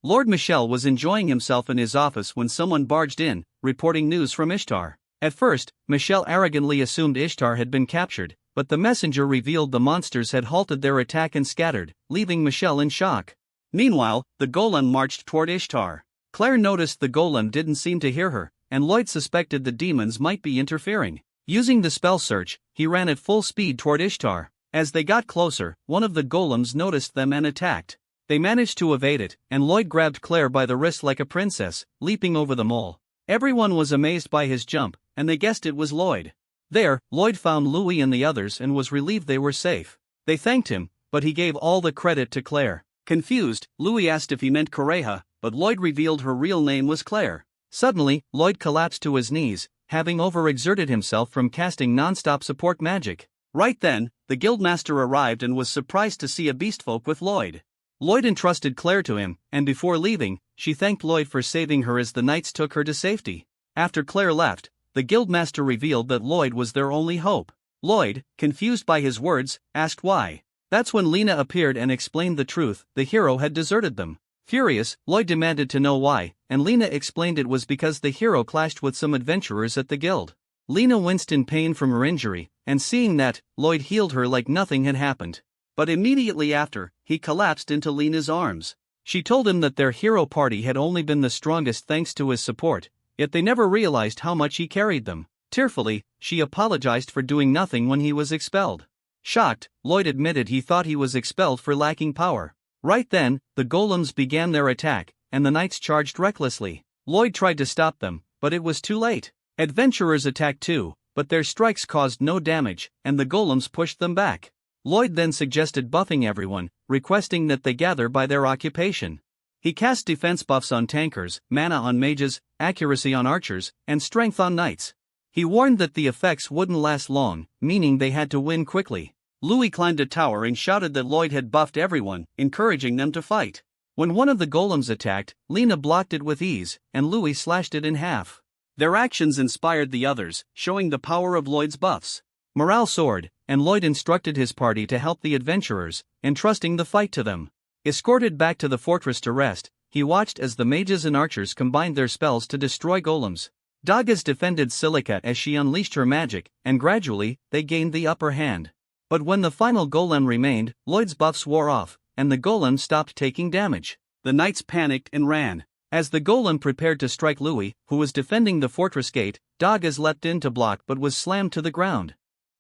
Lord Michel was enjoying himself in his office when someone barged in, reporting news from Ishtar. At first, Michel arrogantly assumed Ishtar had been captured, but the messenger revealed the monsters had halted their attack and scattered, leaving Michel in shock. Meanwhile, the golem marched toward Ishtar. Claire noticed the golem didn't seem to hear her, and Lloyd suspected the demons might be interfering. Using the spell search, he ran at full speed toward Ishtar. As they got closer, one of the golems noticed them and attacked. They managed to evade it, and Lloyd grabbed Claire by the wrist like a princess, leaping over them all. Everyone was amazed by his jump, and they guessed it was Lloyd. There, Lloyd found Louis and the others and was relieved they were safe. They thanked him, but he gave all the credit to Claire. Confused, Louis asked if he meant Kureha, but Lloyd revealed her real name was Claire. Suddenly, Lloyd collapsed to his knees, having overexerted himself from casting non-stop support magic. Right then, the guildmaster arrived and was surprised to see a beastfolk with Lloyd. Lloyd entrusted Claire to him, and before leaving, she thanked Lloyd for saving her as the knights took her to safety. After Claire left, the guildmaster revealed that Lloyd was their only hope. Lloyd, confused by his words, asked why. That's when Lena appeared and explained the truth: the hero had deserted them. Furious, Lloyd demanded to know why, and Lena explained it was because the hero clashed with some adventurers at the guild. Lena winced in pain from her injury, and seeing that, Lloyd healed her like nothing had happened. But immediately after, he collapsed into Lena's arms. She told him that their hero party had only been the strongest thanks to his support, yet they never realized how much he carried them. Tearfully, she apologized for doing nothing when he was expelled. Shocked, Lloyd admitted he thought he was expelled for lacking power. Right then, the golems began their attack, and the knights charged recklessly. Lloyd tried to stop them, but it was too late. Adventurers attacked too, but their strikes caused no damage, and the golems pushed them back. Lloyd then suggested buffing everyone, requesting that they gather by their occupation. He cast defense buffs on tankers, mana on mages, accuracy on archers, and strength on knights. He warned that the effects wouldn't last long, meaning they had to win quickly. Louis climbed a tower and shouted that Lloyd had buffed everyone, encouraging them to fight. When one of the golems attacked, Lena blocked it with ease, and Louis slashed it in half. Their actions inspired the others, showing the power of Lloyd's buffs. Morale soared, and Lloyd instructed his party to help the adventurers, entrusting the fight to them. Escorted back to the fortress to rest, he watched as the mages and archers combined their spells to destroy golems. Dagas defended Silica as she unleashed her magic, and gradually, they gained the upper hand. But when the final golem remained, Lloyd's buffs wore off, and the golem stopped taking damage. The knights panicked and ran. As the golem prepared to strike Louis, who was defending the fortress gate, Dagas leapt in to block but was slammed to the ground.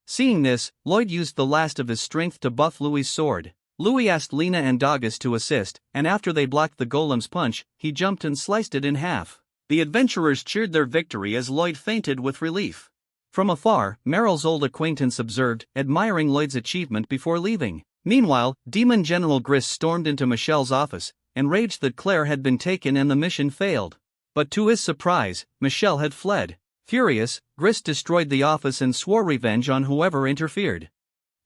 Seeing this, Lloyd used the last of his strength to buff Louis' sword. Louis asked Lena and Dagas to assist, and after they blocked the golem's punch, he jumped and sliced it in half. The adventurers cheered their victory as Lloyd fainted with relief. From afar, Meryl's old acquaintance observed, admiring Lloyd's achievement before leaving. Meanwhile, Demon General Gris stormed into Michelle's office, enraged that Claire had been taken and the mission failed. But to his surprise, Michelle had fled. Furious, Gris destroyed the office and swore revenge on whoever interfered.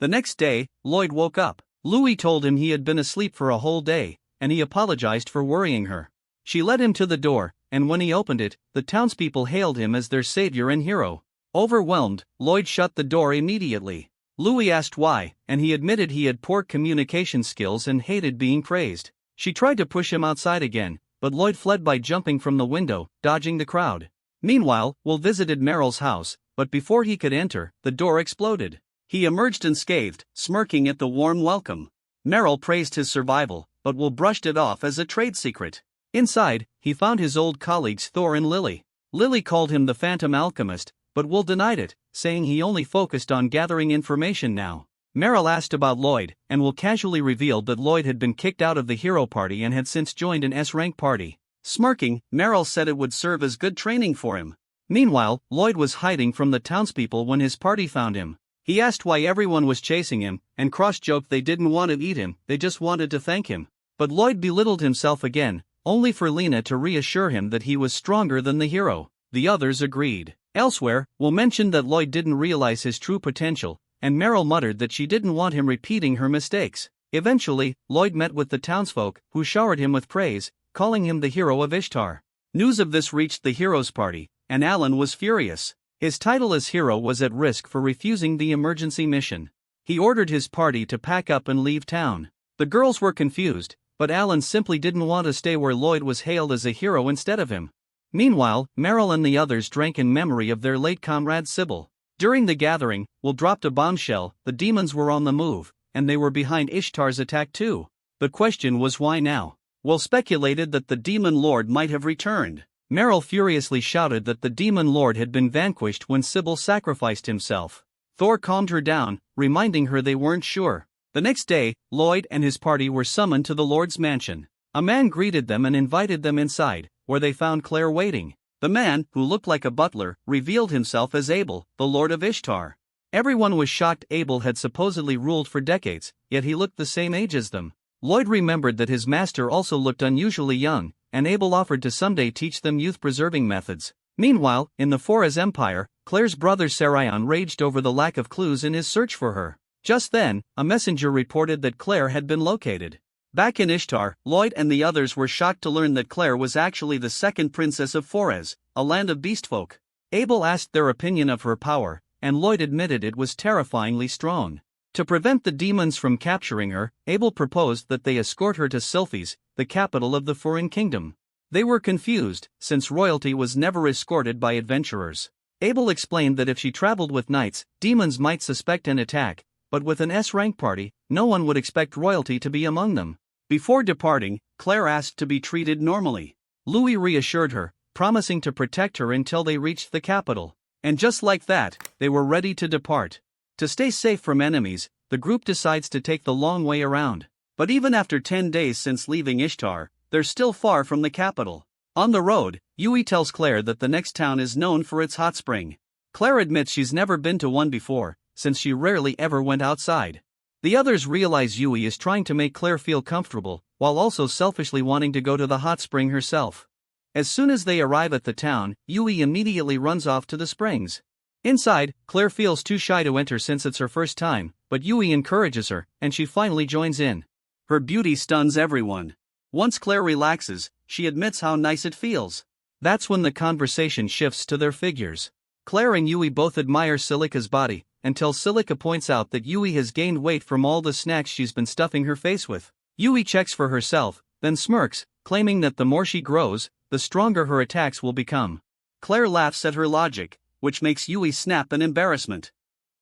The next day, Lloyd woke up. Louis told him he had been asleep for a whole day, and he apologized for worrying her. She led him to the door, and when he opened it, the townspeople hailed him as their savior and hero. Overwhelmed, Lloyd shut the door immediately. Louis asked why, and he admitted he had poor communication skills and hated being praised. She tried to push him outside again, but Lloyd fled by jumping from the window, dodging the crowd. Meanwhile, Will visited Meryl's house, but before he could enter, the door exploded. He emerged unscathed, smirking at the warm welcome. Meryl praised his survival, but Will brushed it off as a trade secret. Inside, he found his old colleagues Thor and Lily. Lily called him the Phantom Alchemist, but Will denied it, saying he only focused on gathering information now. Meryl asked about Lloyd, and Will casually revealed that Lloyd had been kicked out of the hero party and had since joined an S-rank party. Smirking, Meryl said it would serve as good training for him. Meanwhile, Lloyd was hiding from the townspeople when his party found him. He asked why everyone was chasing him, and cross-joked they didn't want to eat him, they just wanted to thank him. But Lloyd belittled himself again, only for Lena to reassure him that he was stronger than the hero. The others agreed. Elsewhere, Will mentioned that Lloyd didn't realize his true potential, and Meryl muttered that she didn't want him repeating her mistakes. Eventually, Lloyd met with the townsfolk, who showered him with praise, calling him the hero of Ishtar. News of this reached the heroes' party, and Alan was furious. His title as hero was at risk for refusing the emergency mission. He ordered his party to pack up and leave town. The girls were confused, but Alan simply didn't want to stay where Lloyd was hailed as a hero instead of him. Meanwhile, Meryl and the others drank in memory of their late comrade Sybil. During the gathering, Will dropped a bombshell. The demons were on the move, and they were behind Ishtar's attack too. The question was why now? Will speculated that the demon lord might have returned. Meryl furiously shouted that the demon lord had been vanquished when Sybil sacrificed himself. Thor calmed her down, reminding her they weren't sure. The next day, Lloyd and his party were summoned to the lord's mansion. A man greeted them and invited them inside, where they found Claire waiting. The man, who looked like a butler, revealed himself as Abel, the lord of Ishtar. Everyone was shocked. Abel had supposedly ruled for decades, yet he looked the same age as them. Lloyd remembered that his master also looked unusually young, and Abel offered to someday teach them youth-preserving methods. Meanwhile, in the Forez Empire, Claire's brother Sarion raged over the lack of clues in his search for her. Just then, a messenger reported that Claire had been located. Back in Ishtar, Lloyd and the others were shocked to learn that Claire was actually the second princess of Forez, a land of beastfolk. Abel asked their opinion of her power, and Lloyd admitted it was terrifyingly strong. To prevent the demons from capturing her, Abel proposed that they escort her to Sylphis, the capital of the foreign kingdom. They were confused, since royalty was never escorted by adventurers. Abel explained that if she traveled with knights, demons might suspect an attack, but with an S-rank party, no one would expect royalty to be among them. Before departing, Claire asked to be treated normally. Louis reassured her, promising to protect her until they reached the capital. And just like that, they were ready to depart. To stay safe from enemies, the group decides to take the long way around. But even after 10 days since leaving Ishtar, they're still far from the capital. On the road, Yui tells Claire that the next town is known for its hot spring. Claire admits she's never been to one before, since she rarely ever went outside. The others realize Yui is trying to make Claire feel comfortable, while also selfishly wanting to go to the hot spring herself. As soon as they arrive at the town, Yui immediately runs off to the springs. Inside, Claire feels too shy to enter since it's her first time, but Yui encourages her, and she finally joins in. Her beauty stuns everyone. Once Claire relaxes, she admits how nice it feels. That's when the conversation shifts to their figures. Claire and Yui both admire Silica's body, until Silica points out that Yui has gained weight from all the snacks she's been stuffing her face with. Yui checks for herself, then smirks, claiming that the more she grows, the stronger her attacks will become. Claire laughs at her logic, which makes Yui snap in embarrassment.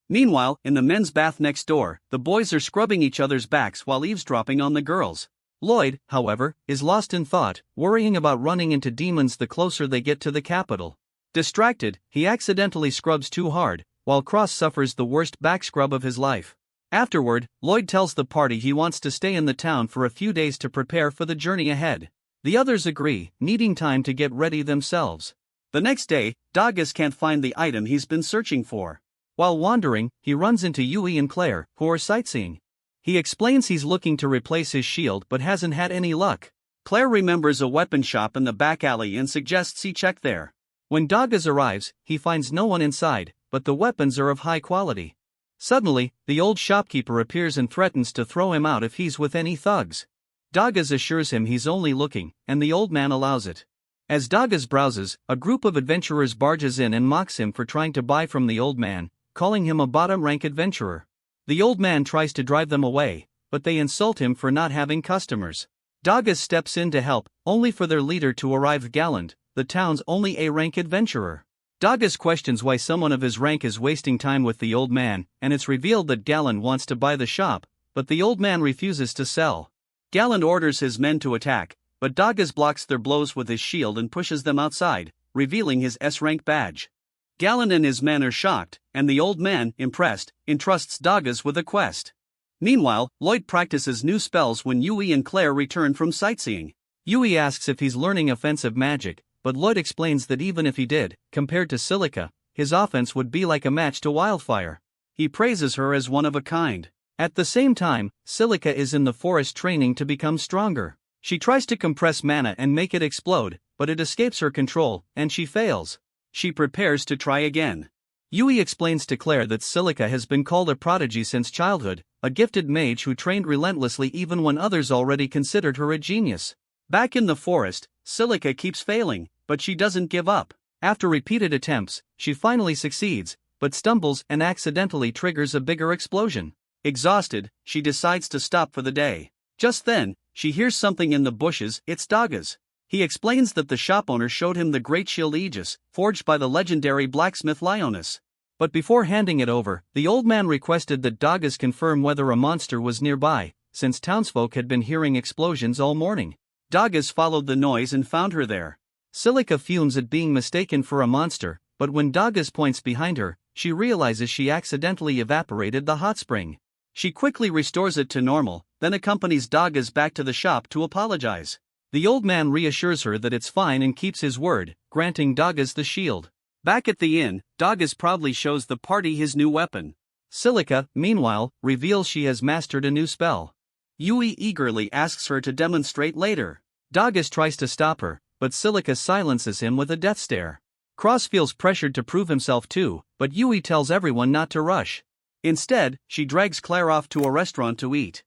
Meanwhile, in the men's bath next door, the boys are scrubbing each other's backs while eavesdropping on the girls. Lloyd, however, is lost in thought, worrying about running into demons the closer they get to the capital. Distracted, he accidentally scrubs too hard, while Cross suffers the worst back scrub of his life. Afterward, Lloyd tells the party he wants to stay in the town for a few days to prepare for the journey ahead. The others agree, needing time to get ready themselves. The next day, Dagas can't find the item he's been searching for. While wandering, he runs into Yui and Claire, who are sightseeing. He explains he's looking to replace his shield but hasn't had any luck. Claire remembers a weapon shop in the back alley and suggests he check there. When Dagas arrives, he finds no one inside, but the weapons are of high quality. Suddenly, the old shopkeeper appears and threatens to throw him out if he's with any thugs. Dagas assures him he's only looking, and the old man allows it. As Dagas browses, a group of adventurers barges in and mocks him for trying to buy from the old man, calling him a bottom-rank adventurer. The old man tries to drive them away, but they insult him for not having customers. Dagas steps in to help, only for their leader to arrive Galland, the town's only A-rank adventurer. Dagas questions why someone of his rank is wasting time with the old man, and it's revealed that Galland wants to buy the shop, but the old man refuses to sell. Galland orders his men to attack, but Dagas blocks their blows with his shield and pushes them outside, revealing his S-rank badge. Galland and his men are shocked, and the old man, impressed, entrusts Dagas with a quest. Meanwhile, Lloyd practices new spells when Yui and Claire return from sightseeing. Yui asks if he's learning offensive magic, but Lloyd explains that even if he did, compared to Silica, his offense would be like a match to Wildfire. He praises her as one of a kind. At the same time, Silica is in the forest training to become stronger. She tries to compress mana and make it explode, but it escapes her control, and she fails. She prepares to try again. Yui explains to Claire that Silica has been called a prodigy since childhood, a gifted mage who trained relentlessly even when others already considered her a genius. Back in the forest, Silica keeps failing, but she doesn't give up. After repeated attempts, she finally succeeds, but stumbles and accidentally triggers a bigger explosion. Exhausted, she decides to stop for the day. Just then, she hears something in the bushes. It's Dagas. He explains that the shop owner showed him the great shield Aegis, forged by the legendary blacksmith Lioness. But before handing it over, the old man requested that Dagas confirm whether a monster was nearby, since townsfolk had been hearing explosions all morning. Dagas followed the noise and found her there. Silica fumes at being mistaken for a monster, but when Dagas points behind her, she realizes she accidentally evaporated the hot spring. She quickly restores it to normal, then accompanies Dagas back to the shop to apologize. The old man reassures her that it's fine and keeps his word, granting Dagas the shield. Back at the inn, Dagas proudly shows the party his new weapon. Silica, meanwhile, reveals she has mastered a new spell. Yui eagerly asks her to demonstrate later. Dagas tries to stop her, but Silica silences him with a death stare. Cross feels pressured to prove himself too, but Yui tells everyone not to rush. Instead, she drags Claire off to a restaurant to eat.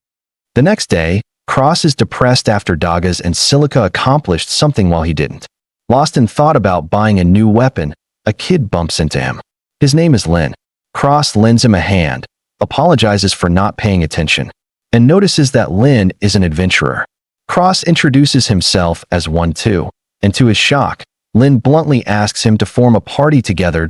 The next day, Cross is depressed after Dagas and Silica accomplished something while he didn't. Lost in thought about buying a new weapon, a kid bumps into him. His name is Lin. Cross lends him a hand, apologizes for not paying attention, and notices that Lin is an adventurer. Cross introduces himself as 1-2, and to his shock, Lin bluntly asks him to form a party together.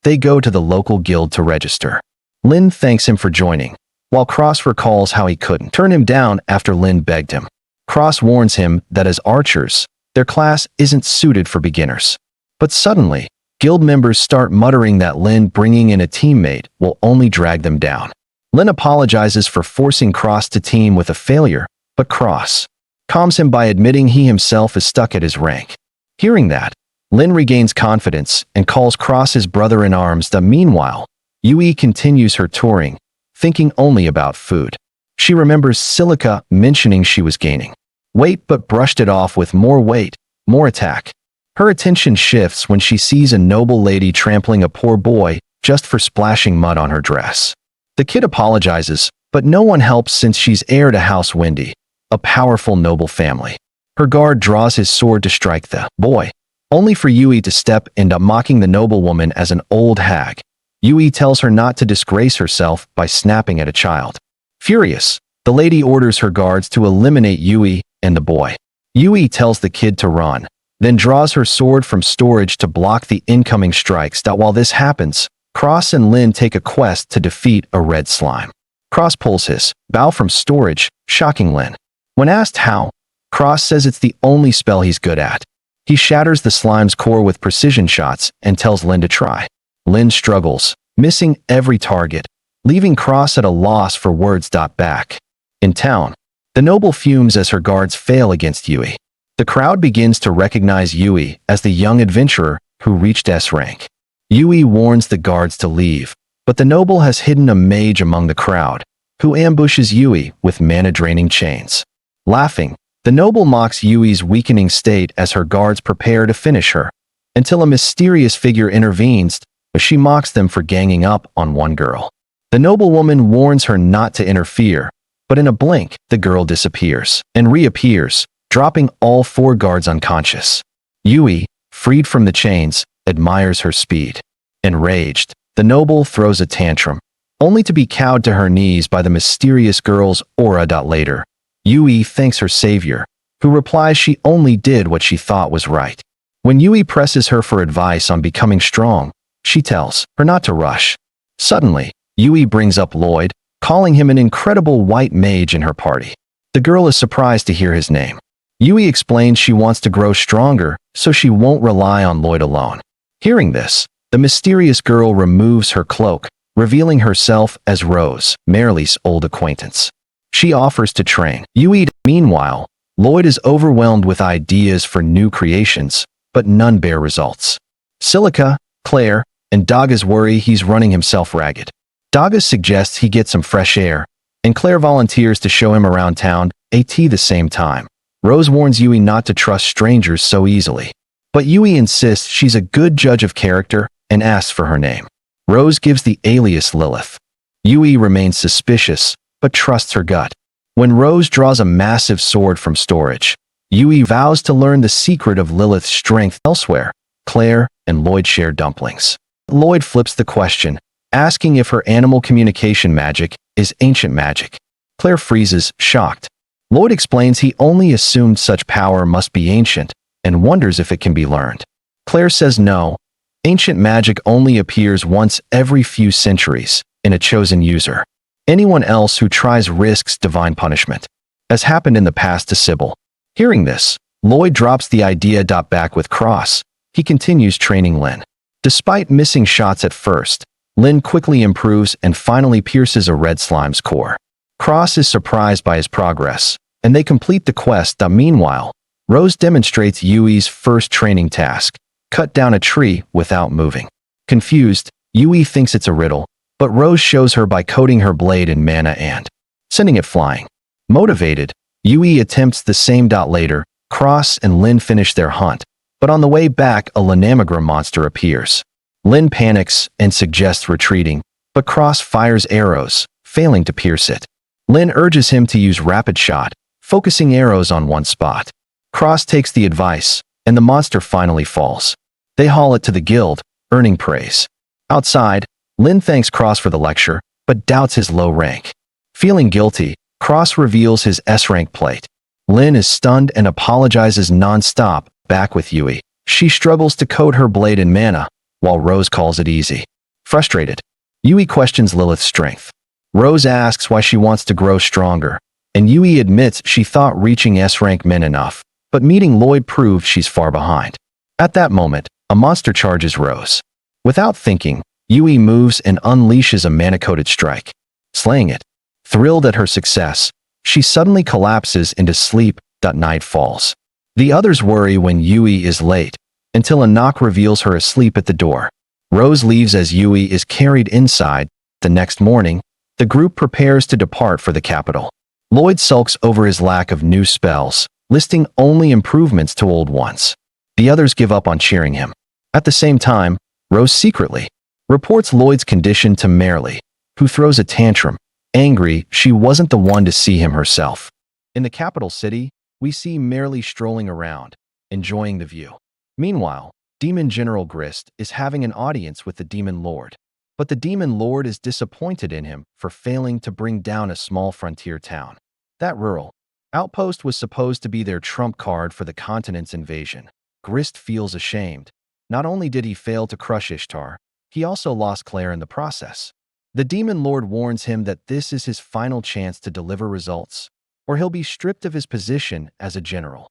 They go to the local guild to register. Lin thanks him for joining, while Cross recalls how he couldn't turn him down after Lin begged him. Cross warns him that as archers, their class isn't suited for beginners. But suddenly, guild members start muttering that Lin bringing in a teammate will only drag them down. Lin apologizes for forcing Cross to team with a failure, but Cross calms him by admitting he himself is stuck at his rank. Hearing that, Lin regains confidence and calls Cross his brother-in-arms. Meanwhile, Yui continues her touring, thinking only about food. She remembers Silica mentioning she was gaining weight but brushed it off with more weight, more attack. Her attention shifts when she sees a noble lady trampling a poor boy just for splashing mud on her dress. The kid apologizes, but no one helps since she's heir to House Windy, a powerful noble family. Her guard draws his sword to strike the boy, only for Yui to step in, mocking the noblewoman as an old hag. Yui tells her not to disgrace herself by snapping at a child. Furious, the lady orders her guards to eliminate Yui and the boy. Yui tells the kid to run, then draws her sword from storage to block the incoming strikes. While this happens, Cross and Lin take a quest to defeat a red slime. Cross pulls his bow from storage, shocking Lin. When asked how, Cross says it's the only spell he's good at. He shatters the slime's core with precision shots and tells Lin to try. Lin struggles, missing every target, leaving Cross at a loss for words. Back in town, the noble fumes as her guards fail against Yui. The crowd begins to recognize Yui as the young adventurer who reached S rank. Yui warns the guards to leave, but the noble has hidden a mage among the crowd, who ambushes Yui with mana-draining chains. Laughing, the noble mocks Yui's weakening state as her guards prepare to finish her, until a mysterious figure intervenes, but she mocks them for ganging up on one girl. The noblewoman warns her not to interfere, but in a blink, the girl disappears and reappears, dropping all 4 guards unconscious. Yui, freed from the chains, admires her speed. Enraged, the noble throws a tantrum, only to be cowed to her knees by the mysterious girl's aura. Later, Yui thanks her savior, who replies she only did what she thought was right. When Yui presses her for advice on becoming strong, she tells her not to rush. Suddenly, Yui brings up Lloyd, calling him an incredible white mage in her party. The girl is surprised to hear his name. Yui explains she wants to grow stronger, so she won't rely on Lloyd alone. Hearing this, the mysterious girl removes her cloak, revealing herself as Rose, Merrili's old acquaintance. She offers to train Yui. Meanwhile, Lloyd is overwhelmed with ideas for new creations, but none bear results. Silica, Claire, and Daga's worry he's running himself ragged. Daga suggests he get some fresh air, and Claire volunteers to show him around town, at the same time. Rose warns Yui not to trust strangers so easily. But Yui insists she's a good judge of character and asks for her name. Rose gives the alias Lilith. Yui remains suspicious, but trusts her gut. When Rose draws a massive sword from storage, Yui vows to learn the secret of Lilith's strength. Elsewhere, Claire and Lloyd share dumplings. Lloyd flips the question, asking if her animal communication magic is ancient magic. Claire freezes, shocked. Lloyd explains he only assumed such power must be ancient, and wonders if it can be learned. Claire says no, ancient magic only appears once every few centuries, in a chosen user. Anyone else who tries risks divine punishment, as happened in the past to Sybil. Hearing this, Lloyd drops the idea. Back with Cross, he continues training Lin. Despite missing shots at first, Lin quickly improves and finally pierces a red slime's core. Cross is surprised by his progress, and they complete the quest. Meanwhile, Rose demonstrates Yui's first training task, cut down a tree without moving. Confused, Yui thinks it's a riddle, but Rose shows her by coating her blade in mana and sending it flying. Motivated, Yui attempts the same. Later, Cross and Lin finish their hunt, but on the way back a Lanamagra monster appears. Lin panics and suggests retreating, but Cross fires arrows, failing to pierce it. Lin urges him to use rapid shot, focusing arrows on one spot. Cross takes the advice, and the monster finally falls. They haul it to the guild, earning praise. Outside, Lin thanks Cross for the lecture, but doubts his low rank. Feeling guilty, Cross reveals his S-rank plate. Lin is stunned and apologizes non-stop, back with Yui. She struggles to code her blade in mana, while Rose calls it easy. Frustrated, Yui questions Lilith's strength. Rose asks why she wants to grow stronger, and Yui admits she thought reaching S-rank meant enough, but meeting Lloyd proved she's far behind. At that moment, a monster charges Rose. Without thinking, Yui moves and unleashes a mana-coated strike, slaying it. Thrilled at her success, she suddenly collapses into sleep. Night falls. The others worry when Yui is late, until a knock reveals her asleep at the door. Rose leaves as Yui is carried inside. The next morning, the group prepares to depart for the capital. Lloyd sulks over his lack of new spells, listing only improvements to old ones. The others give up on cheering him. At the same time, Rose secretly reports Lloyd's condition to Merrily, who throws a tantrum, angry she wasn't the one to see him herself. In the capital city, we see Merrily strolling around, enjoying the view. Meanwhile, Demon General Grist is having an audience with the Demon Lord. But the Demon Lord is disappointed in him for failing to bring down a small frontier town. That rural outpost was supposed to be their trump card for the continent's invasion. Grist feels ashamed. Not only did he fail to crush Ishtar, he also lost Claire in the process. The Demon Lord warns him that this is his final chance to deliver results, or he'll be stripped of his position as a general.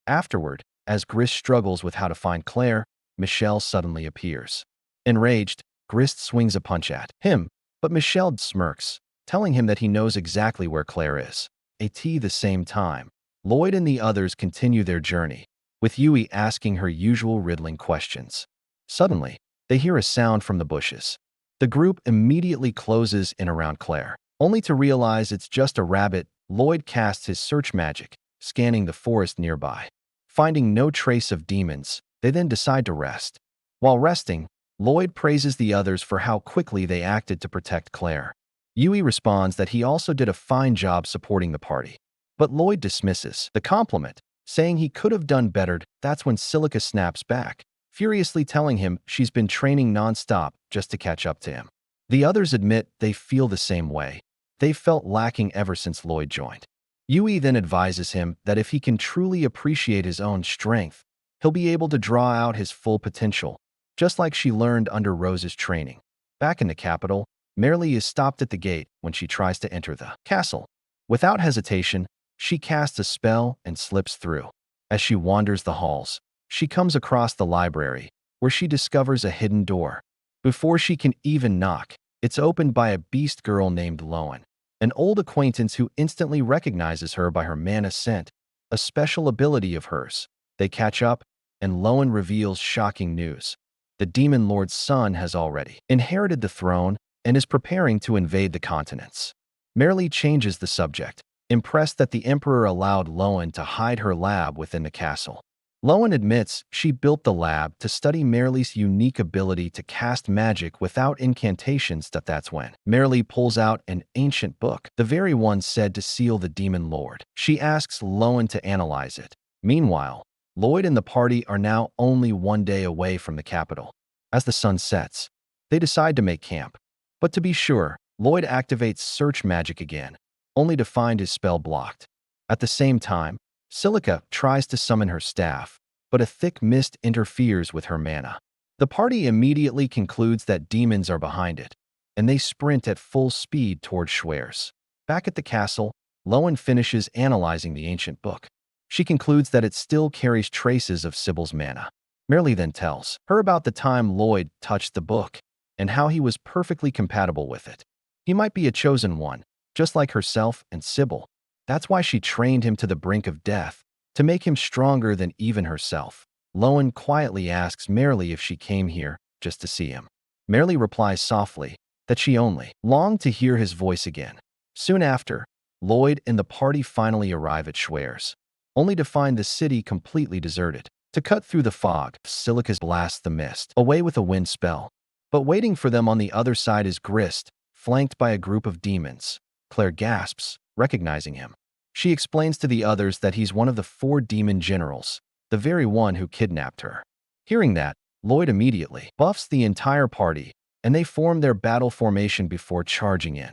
Afterward, as Grist struggles with how to find Claire, Michelle suddenly appears. Enraged, Grist swings a punch at him, but Michelle smirks, telling him that he knows exactly where Claire is. At the same time, Lloyd and the others continue their journey, with Yui asking her usual riddling questions. Suddenly, they hear a sound from the bushes. The group immediately closes in around Claire, only to realize it's just a rabbit. Lloyd casts his search magic, scanning the forest nearby. Finding no trace of demons, they then decide to rest. While resting, Lloyd praises the others for how quickly they acted to protect Claire. Yui responds that he also did a fine job supporting the party. But Lloyd dismisses the compliment, saying he could have done better. That's when Silica snaps back, furiously telling him she's been training non-stop just to catch up to him. The others admit they feel the same way. They've felt lacking ever since Lloyd joined. Yui then advises him that if he can truly appreciate his own strength, he'll be able to draw out his full potential, just like she learned under Rose's training. Back in the capital, Merrily is stopped at the gate when she tries to enter the castle. Without hesitation, she casts a spell and slips through. As she wanders the halls, she comes across the library, where she discovers a hidden door. Before she can even knock, it's opened by a beast girl named Lowen, an old acquaintance who instantly recognizes her by her mana scent, a special ability of hers. They catch up, and Lowen reveals shocking news. The Demon Lord's son has already inherited the throne and is preparing to invade the continents. Merrily changes the subject, impressed that the Emperor allowed Lowen to hide her lab within the castle. Lowen admits she built the lab to study Merrily's unique ability to cast magic without incantations. That's when Merrily pulls out an ancient book, the very one said to seal the Demon Lord. She asks Lowen to analyze it. Meanwhile, Lloyd and the party are now only one day away from the capital. As the sun sets, they decide to make camp. But to be sure, Lloyd activates search magic again, only to find his spell blocked. At the same time, Silica tries to summon her staff, but a thick mist interferes with her mana. The party immediately concludes that demons are behind it, and they sprint at full speed toward Schwer's. Back at the castle, Lowen finishes analyzing the ancient book. She concludes that it still carries traces of Sybil's mana. Merrily then tells her about the time Lloyd touched the book, and how he was perfectly compatible with it. He might be a chosen one, just like herself and Sybil. That's why she trained him to the brink of death, to make him stronger than even herself. Lowen quietly asks Merrily if she came here just to see him. Merrily replies softly that she only longed to hear his voice again. Soon after, Lloyd and the party finally arrive at Schwer's, only to find the city completely deserted. To cut through the fog, Silica blasts the mist away with a wind spell. But waiting for them on the other side is Grist, flanked by a group of demons. Claire gasps, recognizing him. She explains to the others that he's one of the 4 demon generals, the very one who kidnapped her. Hearing that, Lloyd immediately buffs the entire party, and they form their battle formation before charging in.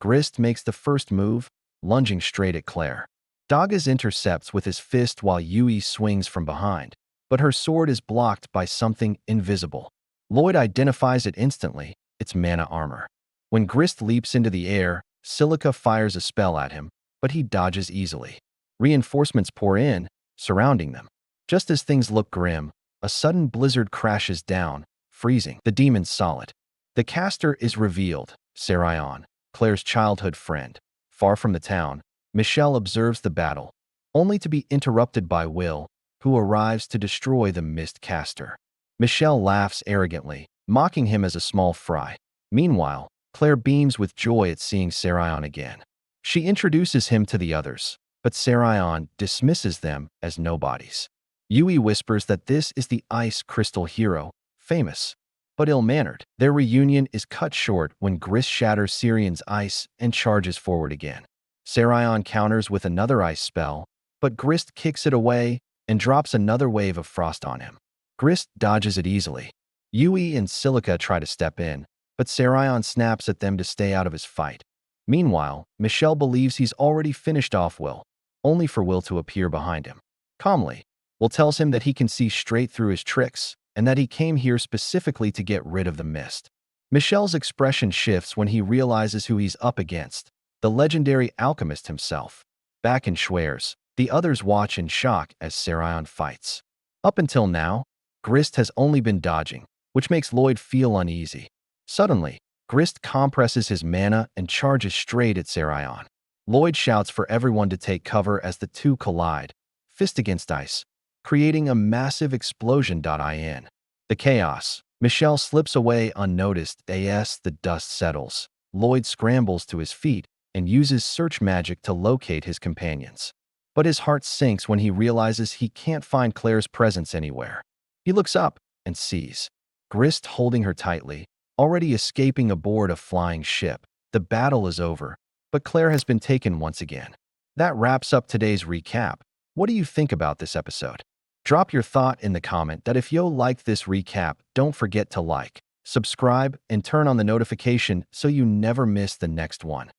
Grist makes the first move, lunging straight at Claire. Dagas intercepts with his fist while Yui swings from behind, but her sword is blocked by something invisible. Lloyd identifies it instantly, it's mana armor. When Grist leaps into the air, Silica fires a spell at him, but he dodges easily. Reinforcements pour in, surrounding them. Just as things look grim, a sudden blizzard crashes down, freezing the demons solid. The caster is revealed, Sarion, Claire's childhood friend. Far from the town, Michelle observes the battle, only to be interrupted by Will, who arrives to destroy the mist caster. Michelle laughs arrogantly, mocking him as a small fry. Meanwhile, Claire beams with joy at seeing Sarion again. She introduces him to the others, but Sarion dismisses them as nobodies. Yui whispers that this is the ice crystal hero, famous, but ill-mannered. Their reunion is cut short when Grist shatters Sirion's ice and charges forward again. Sarion counters with another ice spell, but Grist kicks it away and drops another wave of frost on him. Grist dodges it easily. Yui and Silica try to step in, but Sarion snaps at them to stay out of his fight. Meanwhile, Michelle believes he's already finished off Will, only for Will to appear behind him. Calmly, Will tells him that he can see straight through his tricks and that he came here specifically to get rid of the mist. Michelle's expression shifts when he realizes who he's up against, the legendary alchemist himself. Back in Schweers, the others watch in shock as Sarion fights. Up until now, Grist has only been dodging, which makes Lloyd feel uneasy. Suddenly, Grist compresses his mana and charges straight at Sarion. Lloyd shouts for everyone to take cover as the two collide, fist against ice, creating a massive explosion. In the chaos, Michelle slips away unnoticed as the dust settles. Lloyd scrambles to his feet and uses search magic to locate his companions. But his heart sinks when he realizes he can't find Claire's presence anywhere. He looks up and sees Grist holding her tightly, already escaping aboard a flying ship. The battle is over, but Claire has been taken once again. That wraps up today's recap. What do you think about this episode? Drop your thought in the comment that if you liked this recap, don't forget to like, subscribe, and turn on the notification so you never miss the next one.